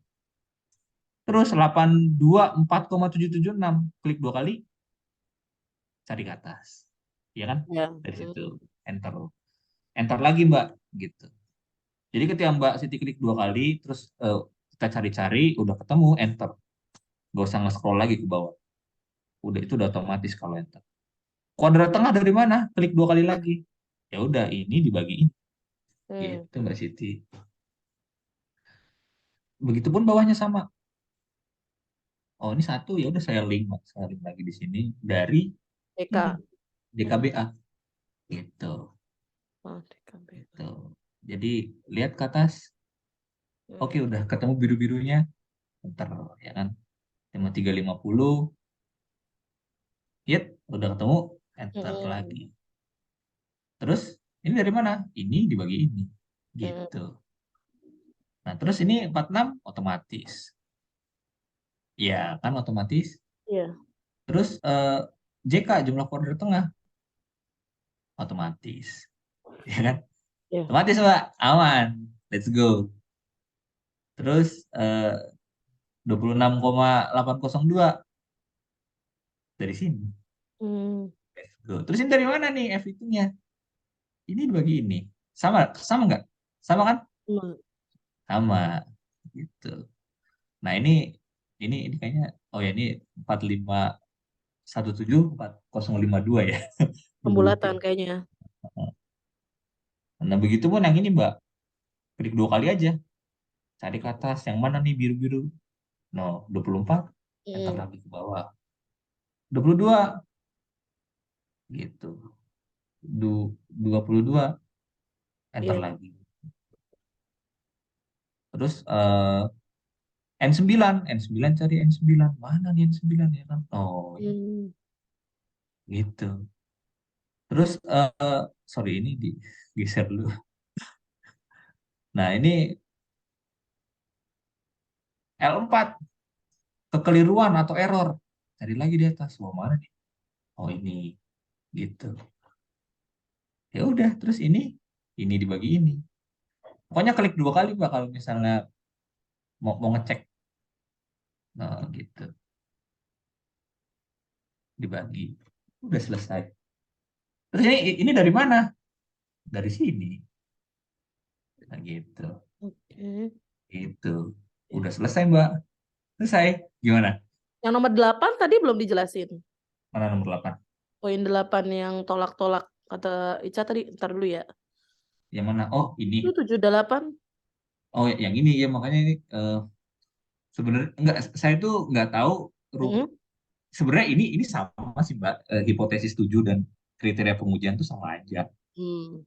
Terus 824,776 klik 2 kali, cari ke atas. Ya kan? Ya. Dari situ, Hmm. enter. Enter lagi Mbak, gitu. Jadi ketika Mbak Siti klik 2 kali, terus kita cari-cari, udah ketemu, enter. Gak usah nge-scroll lagi ke bawah. Itu udah otomatis kalau enter. Kuadrat tengah dari mana? Klik 2 kali lagi. Ya udah, ini dibagi ini. Hmm. Gitu Mbak Siti. Begitupun bawahnya sama. Oh ini satu, ya udah saya link, Mbak. Saya link lagi di sini dari ini DK. Hmm. DKBA. Gitu. Oh, DKB. Gitu. Jadi lihat ke atas. Oke, Hmm. udah ketemu biru-birunya. Enter, ya kan? 5350. Yep, udah ketemu. Enter Hmm. lagi. Terus ini dari mana? Ini dibagi ini. Gitu. Hmm. Nah, terus ini 46 otomatis. Ya, kan otomatis. Iya. Terus JK jumlah kuadrat tengah otomatis. Ya kan? Ya. Otomatis, Mbak. Aman. Let's go. Terus 26,802 dari sini. Hmm. Let's go. Terus ini dari mana nih F itunya? Ini dibagi ini. Sama sama nggak? Sama kan? Hmm. Sama. Gitu. Nah, ini kayaknya oh ya ini 45174052 ya. Udah lupa. Pembulatan kayaknya. Nah, begitu pun yang ini, Mbak. Klik 2 kali aja. Cari ke atas yang mana nih biru-biru. No, 24. Enter Hmm. lagi ke bawah. 22 gitu. 22 enter Iya. lagi. Terus N9 cari N9. Mana nih N9 ya kan? Oh, ini Hmm. gitu. Terus sorry ini digeser dulu. Nah, ini L4 kekeliruan atau error. Cari lagi di atas. Wah, mana nih? Oh, ini gitu. Ya udah, terus ini dibagi ini. Pokoknya klik 2 kali Pak kalau misalnya mau ngecek. Nah, gitu. Dibagi. Udah selesai. Terus ini dari mana? Dari sini. Nah, gitu. Oke. Gitu. Ya. Udah selesai, Mbak. Selesai. Gimana? Yang nomor 8 tadi belum dijelasin. Mana nomor 8? Poin 8 yang tolak-tolak kata Ica tadi, ntar dulu ya. Yang mana? Oh, ini. Itu 78. Oh, yang ini ya, makanya ini sebenarnya enggak, saya tuh nggak tahu ru- Mm-mm. sebenarnya ini sama sih Mbak. Hipotesis 7 dan kriteria pengujian tuh sama aja. Hmm.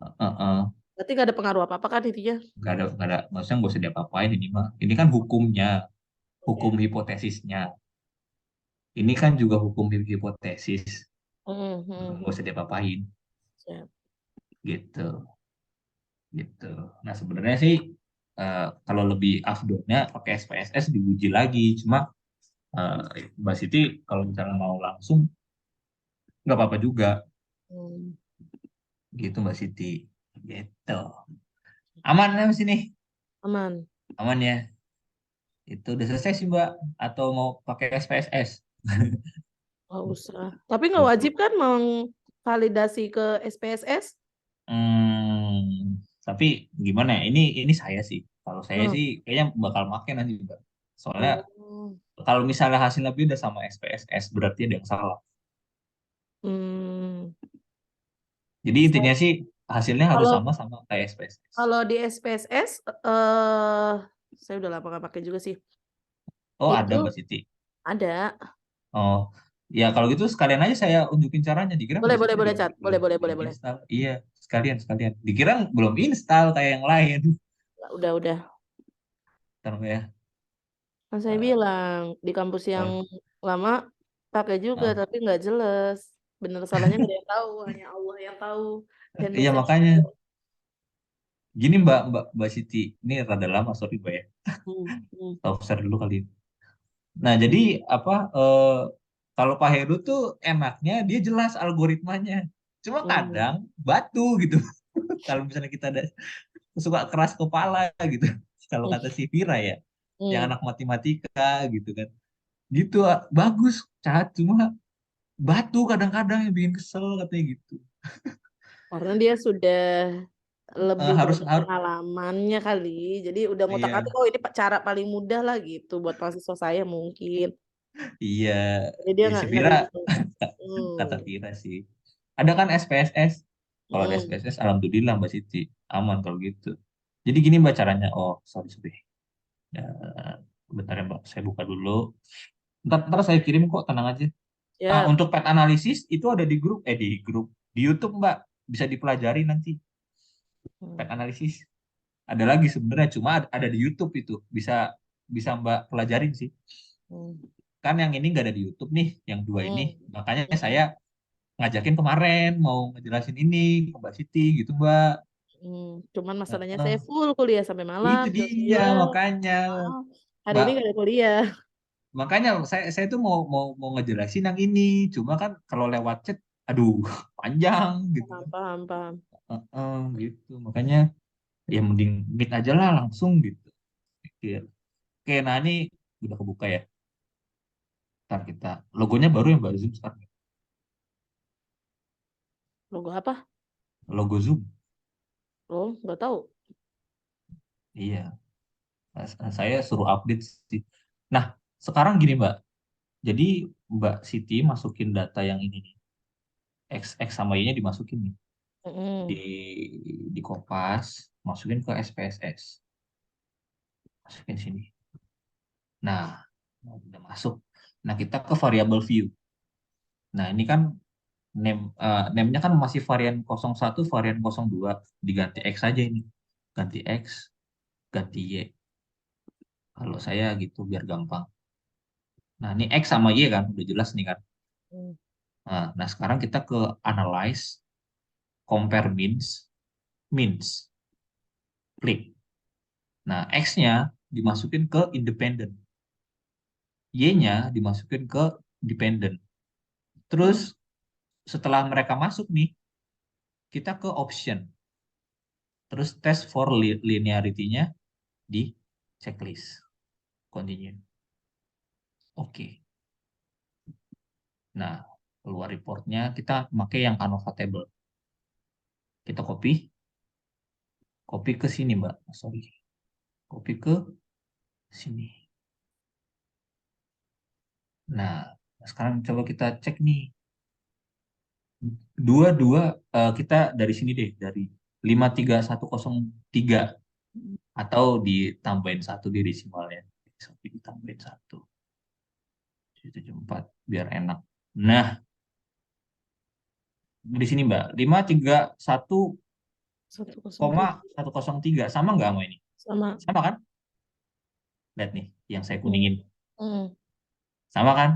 Eh, Berarti gak ada pengaruh apa-apa kan intinya? nggak ada, maksudnya nggak usah diapa-apain ini mah. Ini kan hukumnya, hukum Oke. hipotesisnya. Ini kan juga hukum hipotesis, Hmm, hmm, nggak hmm. usah diapa-apain Siap. gitu, gitu. Nah sebenarnya sih kalau lebih afdolnya pakai SPSS diuji lagi. Cuma Mbak Siti kalau misalnya mau langsung nggak apa-apa juga, Hmm. gitu Mbak Siti. Gitu. Aman ya sini, Aman. aman ya. Itu udah selesai sih Mbak. Atau mau pakai SPSS? Gak usah. Tapi nggak wajib kan mengvalidasi ke SPSS? Tapi gimana ya? Ini saya sih. Kalau saya Hmm. sih kayaknya bakal make nanti Mbak. Soalnya Oh. kalau misalnya hasilnya beda sama SPSS berarti ada yang salah. Hmm. Jadi intinya sih hasilnya harus Kalau sama sama kayak SPSS. kalau di SPSS, saya udah lama gak pakai juga sih. Oh ada Itu Mbak Siti. ada. Oh ya kalau gitu sekalian aja saya unjukin caranya. Dikira Boleh, Mbak Siti boleh, boleh, belum Cat. belum Boleh, boleh, boleh, belum boleh. install. Iya sekalian sekalian. Dikira belum install kayak yang lain. Udah. Ntar ya. Kan saya eh, bilang di kampus yang kalau- lama pakai juga, eh, tapi nggak jelas. Bener salahnya nggak ada yang tahu, hanya Allah yang tahu. Dan iya dosen. makanya gini Mbak Mbak Mbak Siti ini rada lama sorry Mbak ya. Hmm, hmm, Stop share dulu kali. Nah, jadi apa kalau Pak Heru tuh enaknya dia jelas algoritmanya. Cuma hmm, kadang batu gitu. Kalau misalnya kita ada suka keras kepala gitu. Kalau kata si Vira ya, yang hmm. anak matematika gitu kan. Gitu bagus, Cat. Cuma batu kadang-kadang yang bikin kesel katanya gitu. Karena dia sudah lebih Harus banyak harus pengalamannya kali. Jadi udah ngotak-atik, iya, oh ini cara paling mudah lah gitu buat mahasiswa saya mungkin. iya. Jadi dia Ya si nggak Vira nerima. Hmm, kata Vira sih. Ada kan SPSS. Kalau ada hmm. SPSS, alhamdulillah Mbak Siti aman kalau gitu. Jadi gini Mbak caranya. Oh, sorry sorry. Ya, bentar ya Mbak, saya buka dulu. Ntar saya kirim kok, tenang aja. Ya. Untuk pet analisis itu ada di grup, di YouTube Mbak. Bisa dipelajari nanti. Pet Hmm, analisis. Ada lagi sebenarnya, cuma ada di YouTube itu. Bisa bisa Mbak pelajarin sih. hmm, Kan yang ini nggak ada di YouTube nih, yang dua ini. hmm, Makanya hmm, saya ngajakin kemarin mau ngejelasin ini ke Mbak Siti gitu Mbak. hmm. Cuman masalahnya saya Heeh. full kuliah sampai malam Itu jam dia 9. makanya Maaf, hari ini Mbak, gak ada kuliah. makanya saya tuh mau mau mau ngejelasin yang ini, cuma kan kalau lewat chat, aduh panjang gitu Paham, kan. paham, paham. Gitu makanya ya mending meet aja lah langsung gitu. Iya. Oke, nah ini udah kebuka ya. Ntar kita logonya baru yang Mbak Zoom sekarang. Logo apa? Logo Zoom. Oh, nggak tahu. Iya. Saya suruh update sih. Nah, sekarang gini Mbak. Jadi Mbak Siti masukin data yang ini nih. X sama Y-nya dimasukin nih. di Mm-mm. di Kopas, masukin ke SPSS, masukin sini. Nah, udah masuk. Nah, kita ke variable view. Nah, ini kan name-nya kan masih varian 01, varian 02, diganti X aja ini. Ganti X, ganti Y. Kalau saya gitu biar gampang. Nah, ini X sama Y kan udah jelas nih kan. Mm. Nah, sekarang kita ke analyze, compare means, means, klik. Nah, X-nya dimasukin ke independent. Y-nya dimasukin ke dependent. Terus setelah mereka masuk nih, kita ke option. Terus tes for linearity-nya di checklist. Continue. Oke. Nah, keluar reportnya kita pakai yang Canova table. Kita copy, copy ke sini Mbak. Sorry. Copy ke sini. Nah, sekarang coba kita cek nih. Dua-dua, kita dari sini deh, dari 53103, atau ditambahin satu di desimalnya. Sampai ditambahin satu, 74 biar enak. Nah, di sini Mbak, 103 531,103 sama nggak sama ini? sama. Sama kan? Lihat nih, yang saya Hmm. kuningin. Hmm. Sama kan?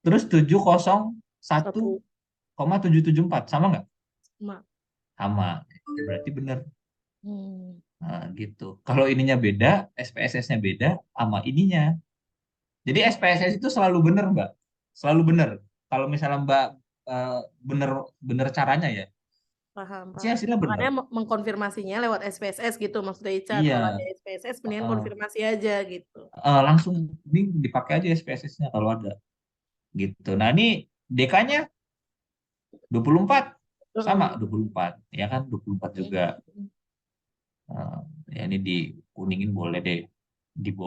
Terus 701,774 Satu sama nggak? sama. Sama. Berarti benar. Hmm. Nah, gitu. Kalau ininya beda, SPSS-nya beda sama ininya. Jadi SPSS itu selalu benar, Mbak. Selalu benar. Kalau misalnya Mbak, eh, bener bener caranya ya, Paham, sih paham. hasilnya benar. Makanya mengkonfirmasinya lewat SPSS gitu maksudnya Icat. Kalau ada Iya, SPSS mendingan eh, konfirmasi aja gitu. langsung ini dipakai aja SPSS-nya kalau ada gitu. Nah, ini DK-nya 24 sama Heeh. 24, ya kan 24 juga. Hmm. Eh, ya ini dikuningin boleh deh, di Hmm.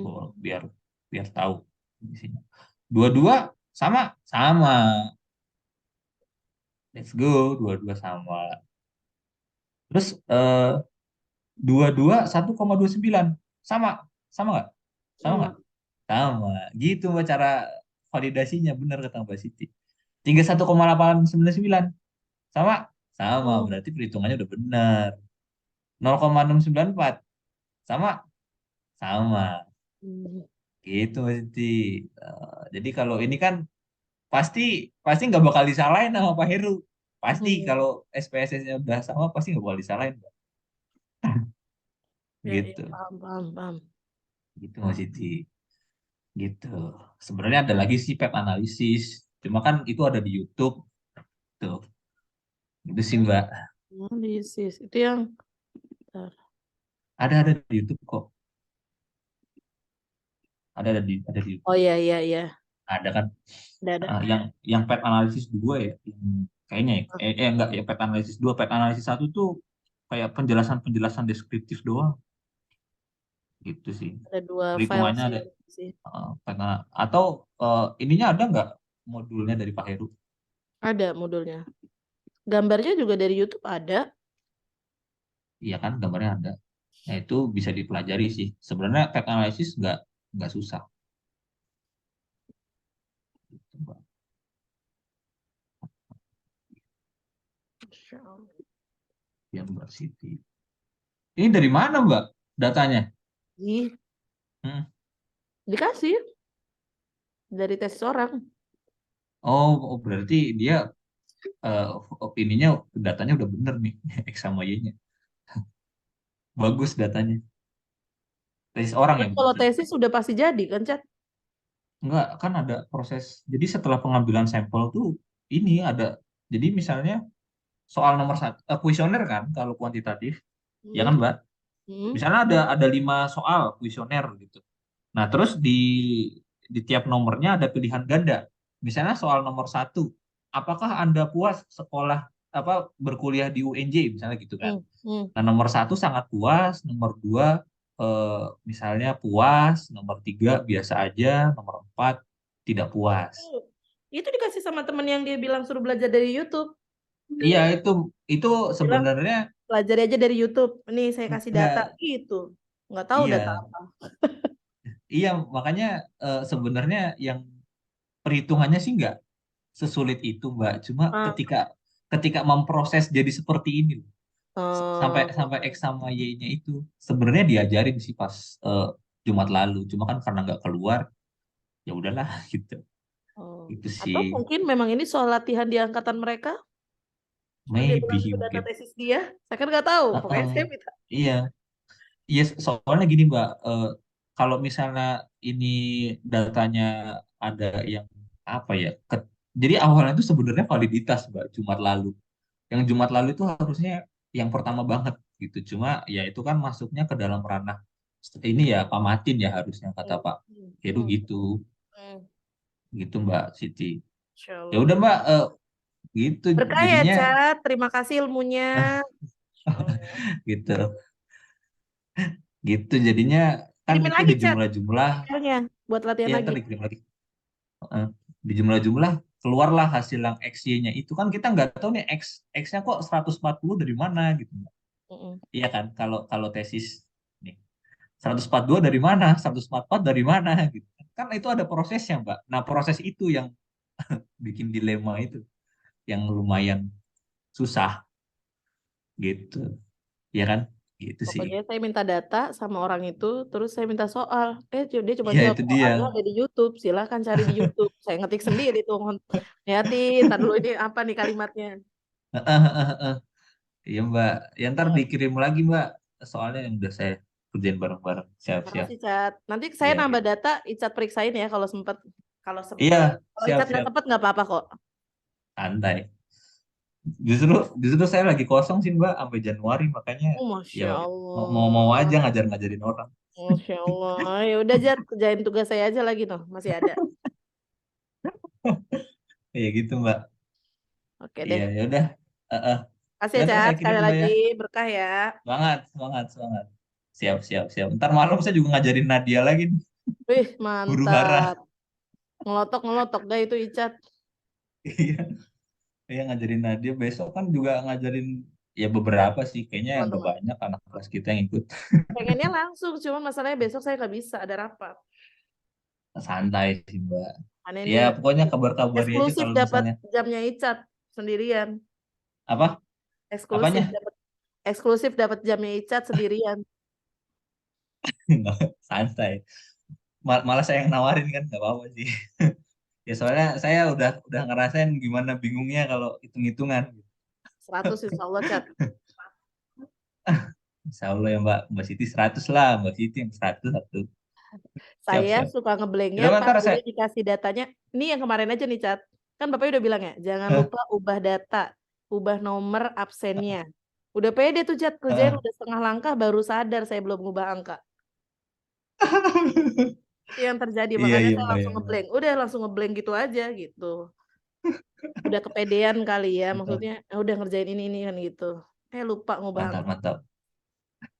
bold biar biar tahu isinya. Dua-dua sama sama. Let's go, dua-dua sama. Terus, dua-dua 1,29 sama sama nggak? Sama nggak? Sama. Sama. Gitu Mbak cara validasinya, benar kata Mbak Siti. 31,899 sama sama, Hmm. berarti perhitungannya udah benar. 0,694 sama sama. Hmm. Gitu Mbak Siti. Jadi kalau ini kan pasti pasti nggak bakal disalahin sama Pak Heru. Pasti Hmm. kalau SPSS-nya udah sama pasti nggak bakal disalahin, Mbak. Ya, ya, Gitu. paham, paham, paham. Gitu Mbak Siti. Gitu. Sebenarnya ada lagi sih pep analisis. Cuma kan itu ada di YouTube tuh. Itu sih Mbak. Analisis itu yang bentar. Ada di YouTube kok. Ada di Oh YouTube. iya, iya, iya. Ada kan. Ada. Yang pep analisis dua ya, yang kayaknya ya. Enggak ya, pep analisis dua, pep analisis satu tuh kayak penjelasan-penjelasan deskriptif doang gitu sih. Ada dua file Perhitungannya sih ada, yang sih. atau, ininya ada nggak modulnya dari Pak Heru? Ada modulnya. Gambarnya juga dari YouTube ada. Iya kan, gambarnya ada. Nah, itu bisa dipelajari sih. Sebenarnya pep analisis nggak susah. Gitu, Mbak. Masya Allah. Ya, Mbak Siti. Ini dari mana Mbak datanya? Ih, Hmm. dikasih dari tes orang. Oh, berarti dia, eh, ininya datanya udah bener nih, X sama Y-nya. Bagus datanya. Tesis orang Ya, ya kalau berarti. tesis sudah pasti jadi kan, Cat? Enggak, kan ada proses. Jadi setelah pengambilan sampel tuh ini ada. Jadi misalnya soal nomor satu, kuesioner kan kalau kuantitatif, ya kan Hmm. Mbak? Hmm. Misalnya ada 5 soal kuesioner gitu. Nah, terus di tiap nomornya ada pilihan ganda. Misalnya soal nomor satu, apakah Anda puas sekolah apa berkuliah di UNJ misalnya gitu kan. Hmm. Hmm. Nah, nomor satu sangat puas, nomor dua, misalnya puas, nomor tiga biasa aja, nomor empat tidak puas. Itu dikasih sama temen yang dia bilang suruh belajar dari YouTube. Iya, itu Bilang sebenarnya pelajari aja dari YouTube. Nih saya kasih data enggak, gitu. Nggak tahu data iya, apa. iya makanya, sebenarnya yang perhitungannya sih nggak sesulit itu, Mbak. Cuma Ah. ketika ketika memproses jadi seperti ini loh. Sampai sampai X Oh. sama Y-nya itu sebenarnya diajarin sih pas, eh, Jumat lalu. Cuma kan karena nggak keluar, ya udahlah gitu. Oh. Itu sih, Atau mungkin memang ini soal latihan di angkatan mereka. Kan dia bilang maybe itu data mungkin. tesis dia. Saya kan nggak tahu. Pokoknya Heeh. saya minta. Iya, iya, soalnya gini Mbak, kalau misalnya ini datanya ada yang apa ya? Jadi awalnya itu sebenarnya validitas Mbak, Jumat lalu. Yang Jumat lalu itu harusnya yang pertama banget gitu. Cuma ya itu kan masuknya ke dalam ranah ini ya, Pamatin ya harusnya kata Hmm. Pak Hmm. Heru Hmm. gitu. Hmm. Gitu Mbak Siti. Insya Ya Allah. udah Mbak, gitu Berkah ya, jadinya. Cat. Terima kasih ilmunya. Oh. Gitu. Gitu jadinya kan Kirimin itu lagi, di Cat. jumlah-jumlah, Filenya buat latihan ya lagi. ntar dikirim lagi. Heeh. Di jumlah-jumlah keluarlah hasil yang XY-nya itu kan kita nggak tahu nih X-nya kok 140 dari mana gitu. Mm-mm. Iya kan, kalau kalau tesis nih 142 dari mana, 144 dari mana gitu. Kan itu ada prosesnya, Mbak. Nah, proses itu yang bikin dilema itu, yang lumayan susah gitu. Ya kan? Gitu sih. Pokoknya saya minta data sama orang itu, terus saya minta soal. Dia cuma Iya, jawab itu dia. soalnya ada di YouTube. Silahkan cari di YouTube. Saya ngetik sendiri tuh. Hati, ntar dulu ini apa nih kalimatnya. Iya, Mbak. Ya ntar Ya, dikirim lagi, Mbak. Soalnya yang udah saya kerjain bareng-bareng. Siap-siap. makasih Cat. Nanti saya Iya, iya. nambah data, Icat periksain ya kalau sempet. Kalau Iya, sempet. Kalau Icat nggak siap-siap. sempet nggak apa-apa kok. Santai. Justru justru saya lagi kosong sih, Mbak, sampai Januari, makanya Oh, ya Masya mau aja Allah. ngajar-ngajarin orang. Masya Allah. Ya udah Jat, kerjain tugas saya aja lagi tuh. Masih ada. Iya gitu, Mbak. Oke Iya, deh. ya udah. Eh, eh. Kasih Ya ya ntar Cat. saya kirim, Sekali Mbak lagi ya. berkah ya. Semangat, semangat, semangat. Siap, siap, siap. Ntar malam saya juga ngajarin Nadia lagi nih. Wih, Huru hara. mantap. Ngelotok-ngelotok dah itu Icat. Iya, iya ngajarin Nadia. Besok kan juga ngajarin ya beberapa sih. Kayaknya nggak Teman-teman. banyak anak kelas kita yang ikut. Pengennya langsung, cuma masalahnya besok saya nggak bisa, ada rapat. Santai sih, Mbak. Aneh Ya, nih, pokoknya kabar-kabari aja eksklusif kalau dapat misalnya. jamnya Icat sendirian. Apa? Eksklusif Apanya? dapat eksklusif dapat jamnya Icat sendirian. Nggak, santai. Malah saya yang nawarin kan, nggak apa-apa sih. Ya soalnya saya udah ngerasain gimana bingungnya kalau hitung-hitungan. 100 insya Allah Cat. Insya Allah ya Mbak Siti 100 lah, Mbak Siti yang 100 satu. Siap, Saya siap. suka Itu ngeblanknya kan pas ntar udah saya, dikasih datanya. Ini yang kemarin aja nih Cat. Kan Bapaknya udah bilang ya, jangan eh, lupa ubah data, ubah nomor absennya. Udah pede tuh Cat, kerjain eh. udah setengah langkah baru sadar saya belum ngubah angka. Itu yang terjadi, Iya, makanya iya saya Mbak, ya langsung Mbak. ngeblank. Udah langsung ngeblank gitu aja gitu. Udah kepedean kali ya, Mantap, maksudnya udah ngerjain ini kan gitu. Lupa ngubah mantap, angka. mantap.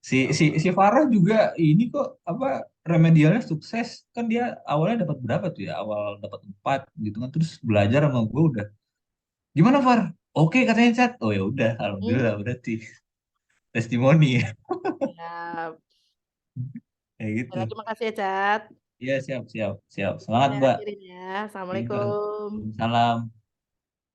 Si Ya si Allah. si Farah juga ini kok apa remedialnya sukses kan dia awalnya dapat berapa tuh ya awal dapat 4 gitu kan terus belajar sama gue udah gimana Far? Oke katanya chat. Oh ya udah Hmm, alhamdulillah berarti testimoni ya ya. kayak Sekali gitu. lagi makasih ya, Cat. Iya siap siap siap semangat Ya, Mbak. akhirin ya. Pinter. Assalamualaikum. Salam.